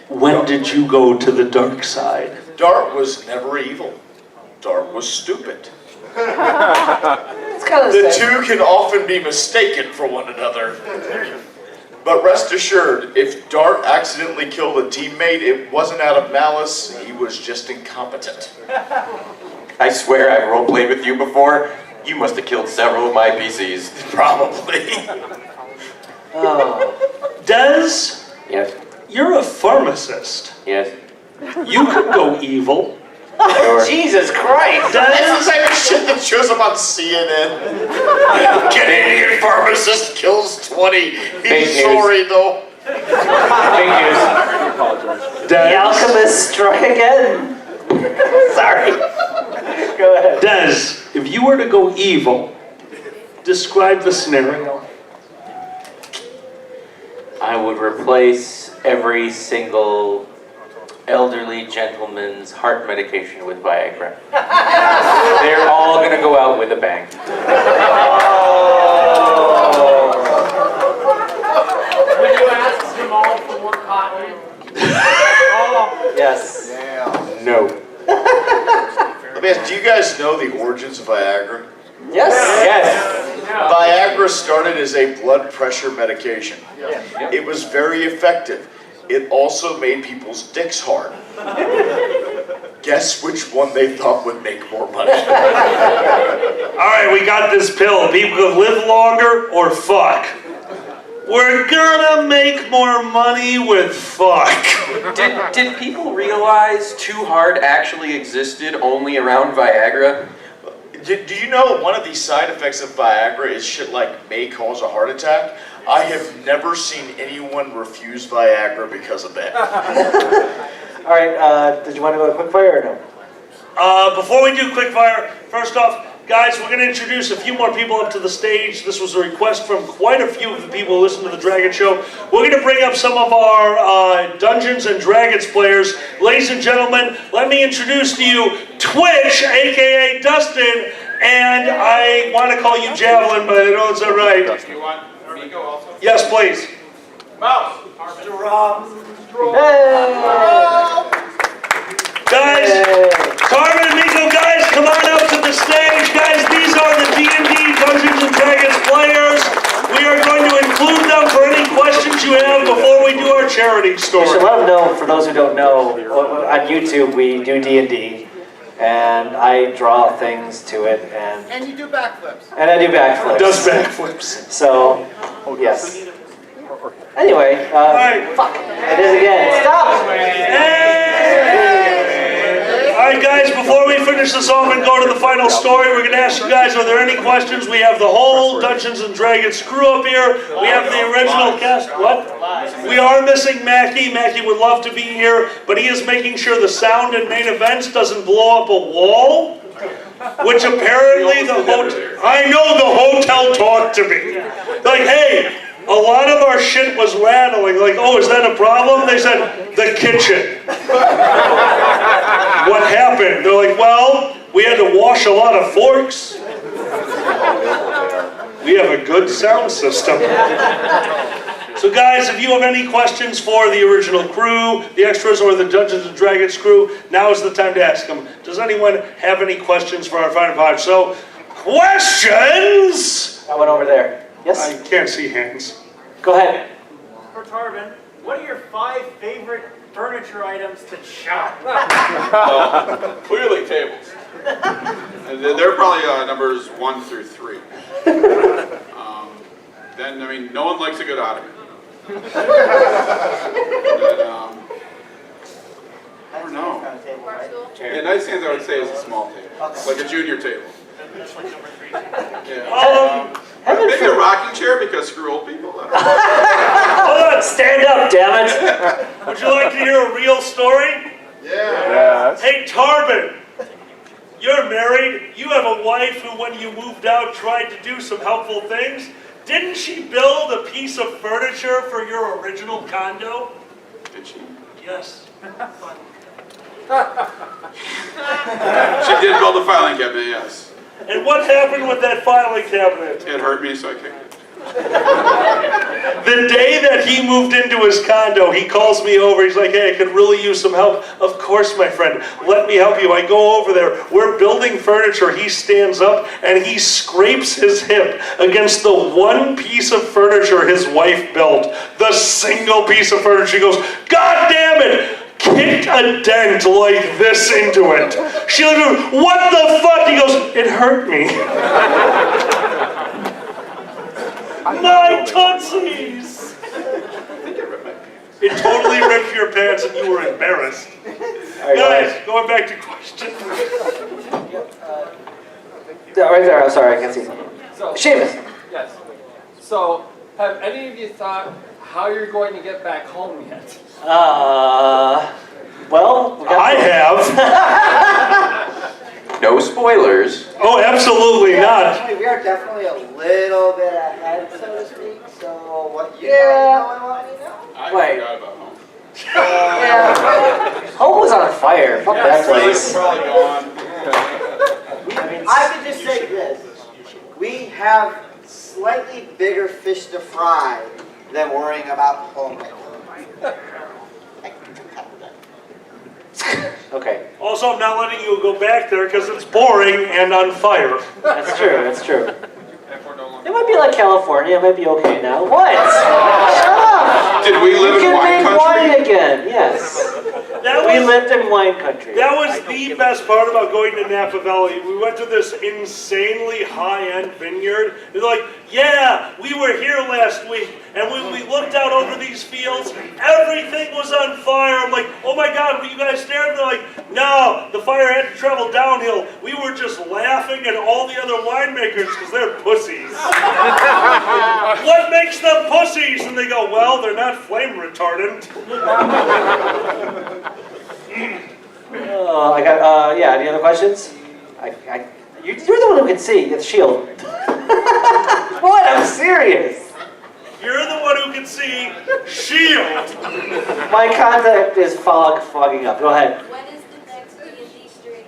When did you go to the dark side? Dart was never evil. Dart was stupid. It's kind of The two can often be mistaken for one another. But rest assured, if Dart accidentally killed a teammate, it wasn't out of malice, he was just incompetent. I swear I've roleplayed with you before. You must have killed several of my PCs. Probably. Oh. Des, Yes. you're a pharmacist. Yes. You could go evil. Sure. Jesus Christ! That's the type of shit that shows up on CNN. Canadian pharmacist kills 20. Fake He's news. sorry though. Fake news. The alchemist struck again. Sorry. Go ahead. Des, if you were to go evil, describe the scenario. I would replace every single elderly gentleman's heart medication with Viagra. They're all gonna go out with a bang. Would you ask Jamal for more cotton? Yes. No. Let me ask, do you guys know the origins of Viagra? Yes. Yes. Viagra started as a blood pressure medication. It was very effective. It also made people's dicks hard. Guess which one they thought would make more money? All right, we got this pill. People could live longer or fuck. We're gonna make more money with fuck. Did people realize Too Hard actually existed only around Viagra? Do you know one of the side effects of Viagra is shit like may cause a heart attack? I have never seen anyone refuse Viagra because of that. All right. Did you want to go to quick fire or no? Before we do quickfire, first off, guys, we're going to introduce a few more people up to the stage. This was a request from quite a few of the people who listen to the Dragget show. We're going to bring up some of our Dungeons and Dragons players. Ladies and gentlemen, let me introduce to you Twitch, aka Dustin, and I want to call you Javelin, but I know it's all right. You want me to go also? Yes, please. Mouse. Guys, Carmen and Miko, guys, come on up to the stage. Guys, these are the D&D Dungeons and Dragons players. We are going to include them for any questions you have before we do our charity You should story. let them know, for those who don't know, on YouTube we do D&D, and I draw things to it, and you do backflips. I do backflips. Does backflips. So, yes. Anyway, right. fuck, I did it again. Stop! All right, guys, before we finish this off and go to the final story, we're going to ask you guys, are there any questions? We have the whole Dungeons and Dragons crew up here. We have the original cast. What? We are missing Mackie. Mackie would love to be here, but he is making sure the sound in main events doesn't blow up a wall, which apparently the hotel... I know the hotel talked to me. Like, hey, a lot of our shit was rattling. Like, oh, is that a problem? They said, the kitchen. What happened? They're like, well, we had to wash a lot of forks. We have a good sound system. So guys, if you have any questions for the original crew, the extras, or the Dungeons and Dragons crew, now is the time to ask them. Does anyone have any questions for our Final Five? So, questions? I went over there. Yes? I can't see hands. Go ahead. For Tarvin, what are your 5 favorite furniture items to chop? Clearly tables. And they're probably numbers 1 through 3. Then, I mean, no one likes a good ottoman. And then, I don't know. Yeah, nightstands I would say is a small table. Like a junior table. Maybe a rocking chair because screw old people. Hold on, Stand up, damn it! would you like to hear a real story? Yeah. Hey, Tarbin, you're married. You have a wife who, when you moved out, tried to do some helpful things. Didn't she build a piece of furniture for your original condo? Did she? Yes. She did build a filing cabinet, yes. And what happened with that filing cabinet? It hurt me, so I kicked it. The day that he moved into his condo, he calls me over. He's like, hey, I could really use some help. Of course, my friend. Let me help you. I go over there. We're building furniture. He stands up and he scrapes his hip against the one piece of furniture his wife built. The single piece of furniture. He goes, God damn it! Kicked a dent like this into it. She looked at him, what the fuck? He goes, it hurt me. My tootsies! It totally ripped your pants and you were embarrassed. Right, Guys, going back to questions. Right there, I'm sorry, I can't see. So, Seamus. yes. So, have any of you thought how you're going to get back home yet? Well, I have. No spoilers. Oh, absolutely not. Actually, we are definitely a little bit ahead, so to speak. So what you Yeah. guys know and want me to know? I Wait. forgot about home. Yeah. Home was on fire. Fuck that place. Probably gone. I could just say this. We have slightly bigger fish to fry than worrying about home right now. Okay, Also, I'm not letting you go back there because it's boring and on fire. that's true, that's true. It might be like California, it might be okay now. What? Shut up! Did we live You in can wine make country? wine again, yes. That We was, lived in wine country. that was the best part about going to Napa Valley. We went to this insanely high-end vineyard. They're like, yeah, we were here last week, and when we looked out over these fields, everything was on fire. I'm like, oh my God, were you guys there? They're like, no, the fire had to travel downhill. We were just laughing at all the other winemakers because they're pussies. What makes them pussies? And they go, well, they're not flame retardant. I got, yeah, any other questions? You're the one who can see, the shield. What? I'm serious. You're the one who can see shield. My contact is fogging up. Go ahead. When is the next D&D stream?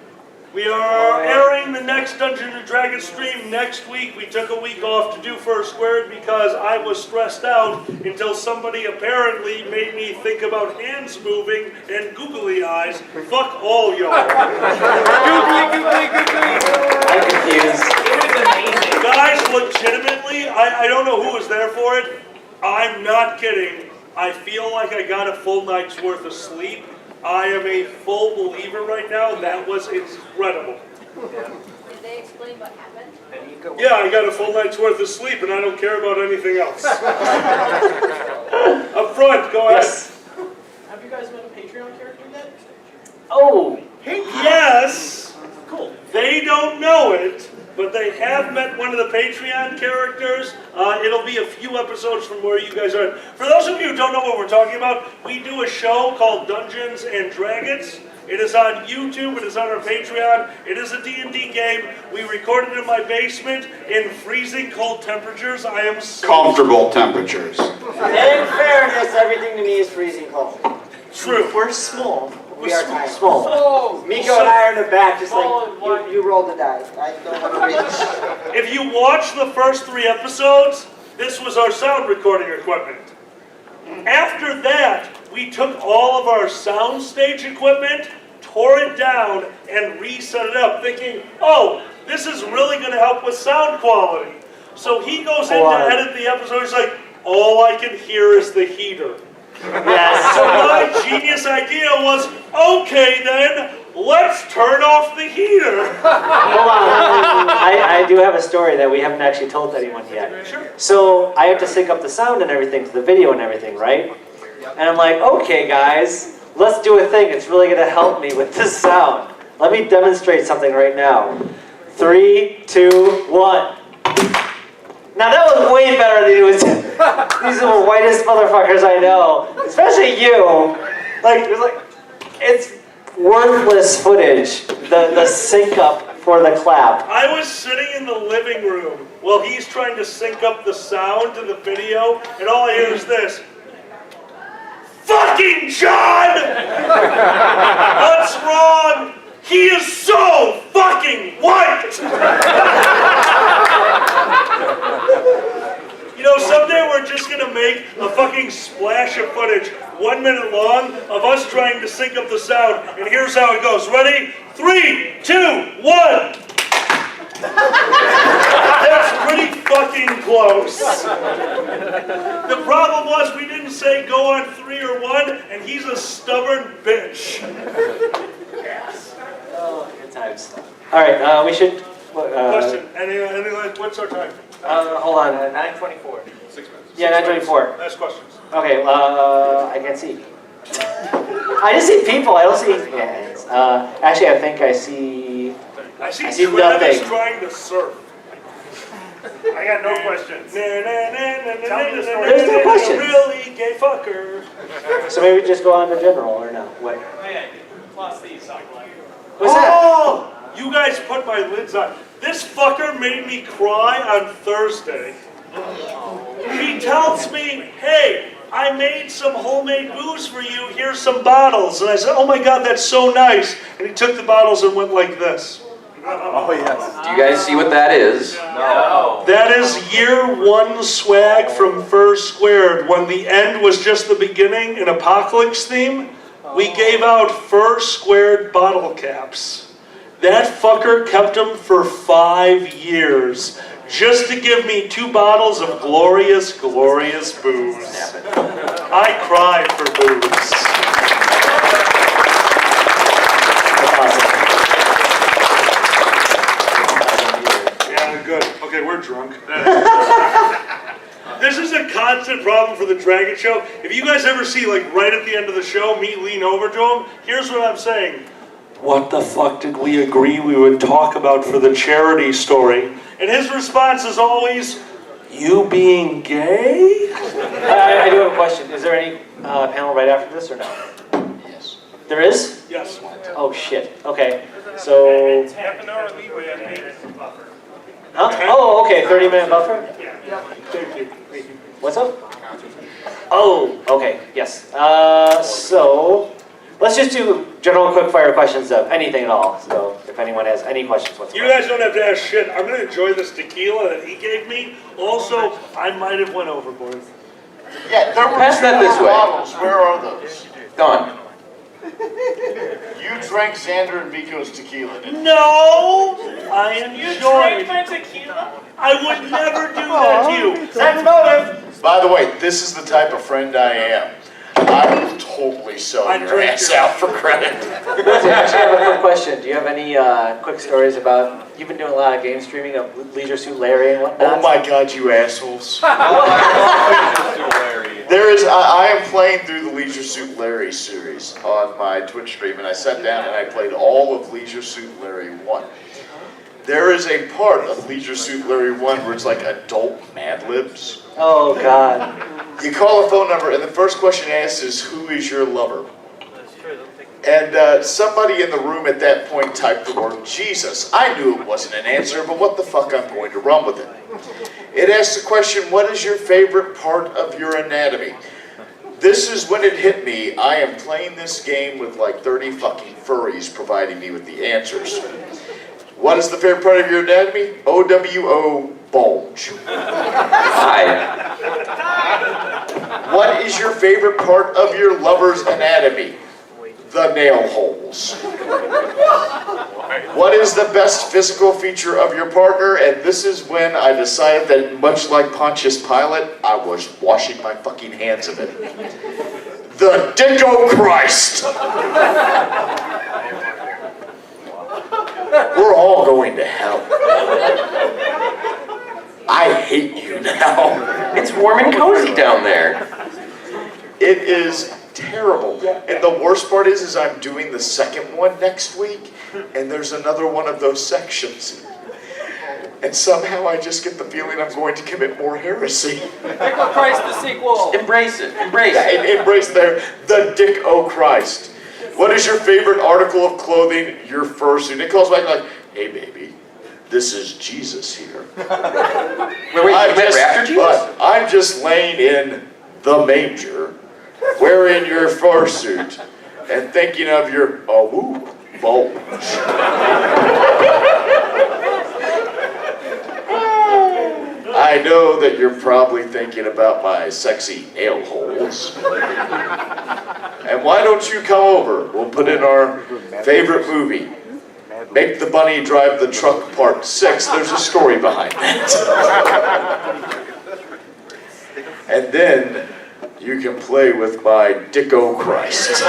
We are airing the next Dungeons and Dragons stream next week. We took a week off to do Furquared because I was stressed out until somebody apparently made me think about hands moving and googly eyes. Fuck all y'all. I'm confused. It was amazing. Guys, legitimately, I don't know who was there for it. I'm not kidding. I feel like I got a full night's worth of sleep. I am a full believer right now. That was incredible. Did they explain what happened? Yeah, I got a full night's worth of sleep and I don't care about anything else. Up front, go ahead. Yes. Have you guys met a Patreon character yet? Oh. Yes. Cool. They don't know it, but they have met one of the Patreon characters. It'll be a few episodes from where you guys are. For those of you who don't know what we're talking about, we do a show called Dungeons and Dragons. It is on YouTube, it is on our Patreon, it is a D&D game. We recorded in my basement in freezing cold temperatures. I am so Comfortable temperatures. In fairness, everything to me is freezing cold. true. We're small. We are tiny. Small. Miko and I are in the back, just like you rolled the dice. I don't want to reach. If you watch the first 3 episodes, this was our sound recording equipment. After that, we took all of our soundstage equipment, tore it down, and reset it up, thinking, oh, this is really going to help with sound quality. So he goes in to edit the episode, he's like, all I can hear is the heater. Yes. So my genius idea was, okay then, let's turn off the heater. Hold on. I do have a story that we haven't actually told anyone yet. Sure. So I have to sync up the sound and everything to the video and everything, right? And I'm like, okay guys, let's do a thing. It's really going to help me with this sound. Let me demonstrate something right now. 3, 2, 1. Now that was way better than it was. These are the whitest motherfuckers I know. Especially you. It's worthless footage. The sync up for the clap. I was sitting in the living room while he's trying to sync up the sound to the video, and all I hear is this. Fucking John! What's wrong? He is so fucking white! You know, someday we're just gonna make a fucking splash of footage, 1 minute long, of us trying to sync up the sound, and here's how it goes. Ready? 3, 2, 1! That's pretty fucking close. The problem was we didn't say go on 3 or 1, and he's a stubborn bitch. Yes. Oh, good times. All right, we should. Question. What's our time? Hold on. 9:24. 6 minutes. Yeah, 9:24. Last questions. Okay. I can't see. I just see people. I don't see hands. Actually, I think I see. I see nothing. Travis trying to surf. I got no questions. There's no questions. Really gay fucker. So maybe we just go on to general or no? What? Plus these suck. What's that? Oh! You guys put my lids on. This fucker made me cry on Thursday. He tells me, hey, I made some homemade booze for you. Here's some bottles. And I said, oh my God, that's so nice. And he took the bottles and went like this. Oh, yes. Do you guys see what that is? No. That is year 1 swag from Furquared. When the end was just the beginning, an apocalypse theme, we gave out Furquared bottle caps. That fucker kept them for 5 years, just to give me 2 bottles of glorious, glorious booze. I cry for booze. That's awesome. Yeah, good. Okay, we're drunk. This is a constant problem for the Dragget show. If you guys ever see, like, right at the end of the show, me lean over to him, here's what I'm saying. What the fuck did we agree we would talk about for the charity story? And his response is always, you being gay? I do have a question. Is there any panel right after this or no? Yes. There is? Yes. Oh shit. Okay. So. Half an hour leeway on the buffer. Huh? Oh, okay. 30-minute buffer. Yeah. Thank you. What's up? Oh, okay. Yes. So let's just do general quick fire questions of anything at all. So if anyone has any questions whatsoever. You guys don't have to ask shit. I'm going to enjoy this tequila that he gave me. Also, I might have went overboard. Yeah, there were Pass that this way. bottles. Where are those? Gone. You drank Xander and Miko's tequila, didn't you? No! I enjoyed. my tequila? I would never do that to you. That's motive. By the way, this is the type of friend I am. I will totally sell I your drink ass your- out for credit. Actually, I have a quick question. Do you have any quick stories about? You've been doing a lot of game streaming of Leisure Suit Larry and whatnot. Oh my God, you assholes. There is, I am playing through the Leisure Suit Larry series on my Twitch stream, and I sat down and I played all of Leisure Suit Larry 1. There is a part of Leisure Suit Larry 1 where it's like adult Mad Libs. Oh God. You call a phone number, and the first question asked is, who is your lover? And somebody in the room at that point typed the word Jesus. I knew it wasn't an answer, but what the fuck, I'm going to run with it. It asked the question, what is your favorite part of your anatomy? This is when it hit me. I am playing this game with like 30 fucking furries providing me with the answers. What is the favorite part of your anatomy? OWO, bulge. Hi. What is your favorite part of your lover's anatomy? The nail holes. What is the best physical feature of your partner? And this is when I decided that, much like Pontius Pilate, I was washing my fucking hands of it. The Dicko Christ. We're all going to hell. I hate you now. It's warm and cozy down there. It is terrible. And the worst part is I'm doing the second one next week, and there's another one of those sections. And somehow I just get the feeling I'm going to commit more heresy. Pickle Christ the sequel. Embrace it. Embrace it. Embrace the Dick O Christ. What is your favorite article of clothing? Your fursuit. It calls back like, hey baby, this is Jesus here. Wait, you meant Raptor Jesus? But I'm just laying in the manger, wearing your fursuit, and thinking of your bulge. I know that you're probably thinking about my sexy nail holes. And why don't you come over? We'll put in our favorite movie, Make the Bunny Drive the Truck Part 6. There's a story behind that. And then you can play with my Dick O Christ.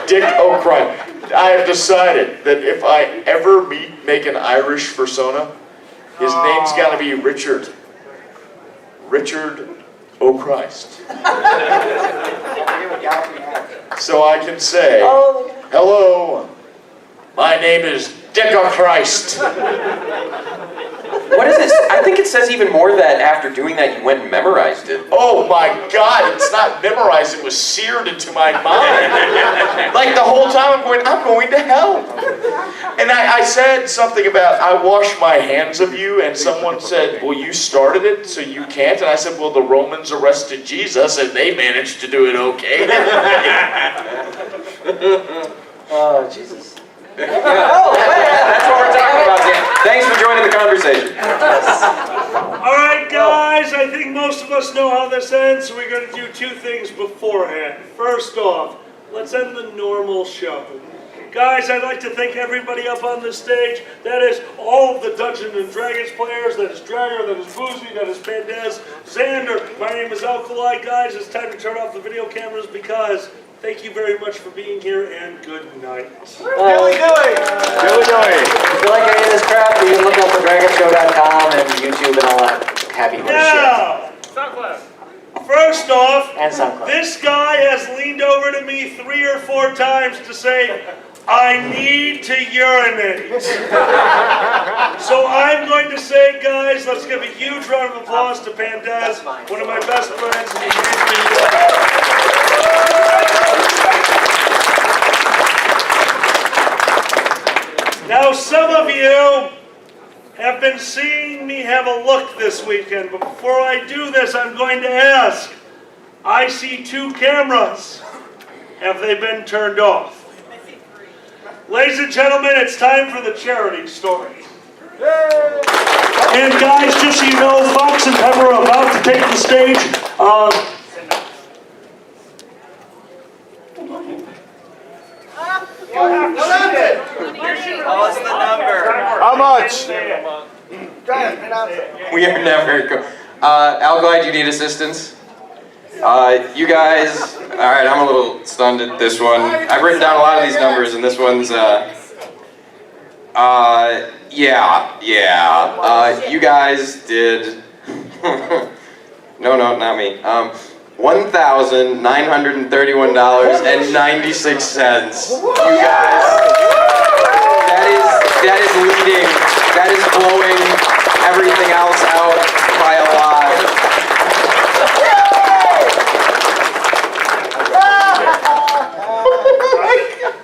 Dick O Christ. I have decided that if I ever make an Irish persona, his name's got to be Richard. Richard O Christ. So I can say, hello, my name is Dick O Christ. What is this? I think it says even more that after doing that, you went and memorized it. Oh my God, it's not memorized, it was seared into my mind. Like the whole time I'm going to hell. And I said something about, I wash my hands of you, and someone said, well, you started it, so you can't. And I said, well, the Romans arrested Jesus, and they managed to do it okay. Oh, Jesus. That's what we're talking about, Dan. Thanks for joining the conversation. All right, guys, I think most of us know how this ends, so we're going to do two things beforehand. First off, let's end the normal show. Guys, I'd like to thank everybody up on the stage. That is all of the Dungeons and Dragons players. That is Dragger, that is Boozy, that is Pandez, Xander. My name is Alkali. Guys, it's time to turn off the video cameras because thank you very much for being here, and good night. If you like any of this crap, you can look up DraggetShow.com and YouTube and all that happy horse Now, first off, And SoundCloud. this guy has leaned over to me 3 or 4 times to say, I need to urinate. So I'm going to say, guys, let's give a huge round of applause to Pandez, one of my best friends. And he made me Now, some of you have been seeing me have a look this weekend, but before I do this, I'm going to ask, I see 2 cameras. Have they been turned off? Ladies and gentlemen, it's time for the charity story. And guys, just so you know, Fox and Pepper are about to take the stage. Tell us the number. How much? We are never Alkali, do you need assistance? You guys, alright, I'm a little stunned at this one. I've written down a lot of these numbers, and this one's, you guys did, no, not me, $1,931.96. You guys, that is leading, that is blowing everything else out by a lot.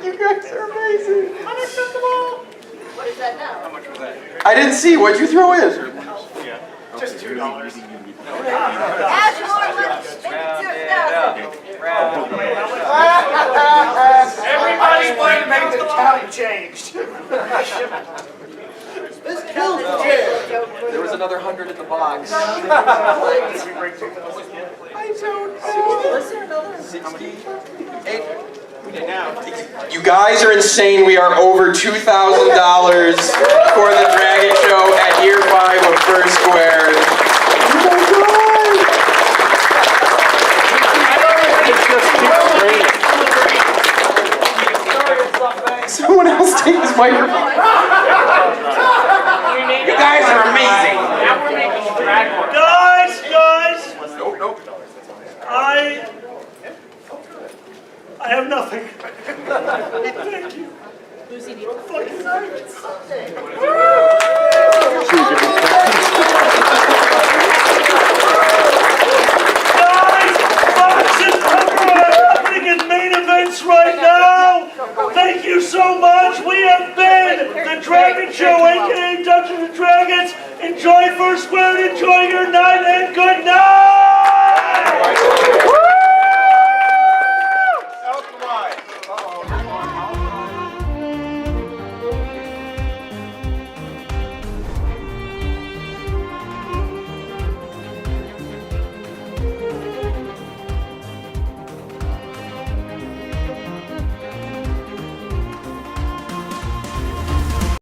You guys are amazing. What is that now? How much was that? I didn't see, what'd you throw in? Just $2. Add more money, maybe 2,000. Everybody wanted to make the county changed. This kills me. There was another 100 in the box. I don't know. 68. You guys are insane. We are over $2,000 for the Dragget Show at year 5 of Furquared. Someone else take this microphone. You guys are amazing. Now we're making drag work. Guys! Nope. I have nothing. Thank you. Lucy needs Guys, Fox and Pepper are happening in main events right now. Thank you so much. We have been the Dragget Show, aka Dungeons and Dragons. Enjoy Furquared, enjoy your night, and good night.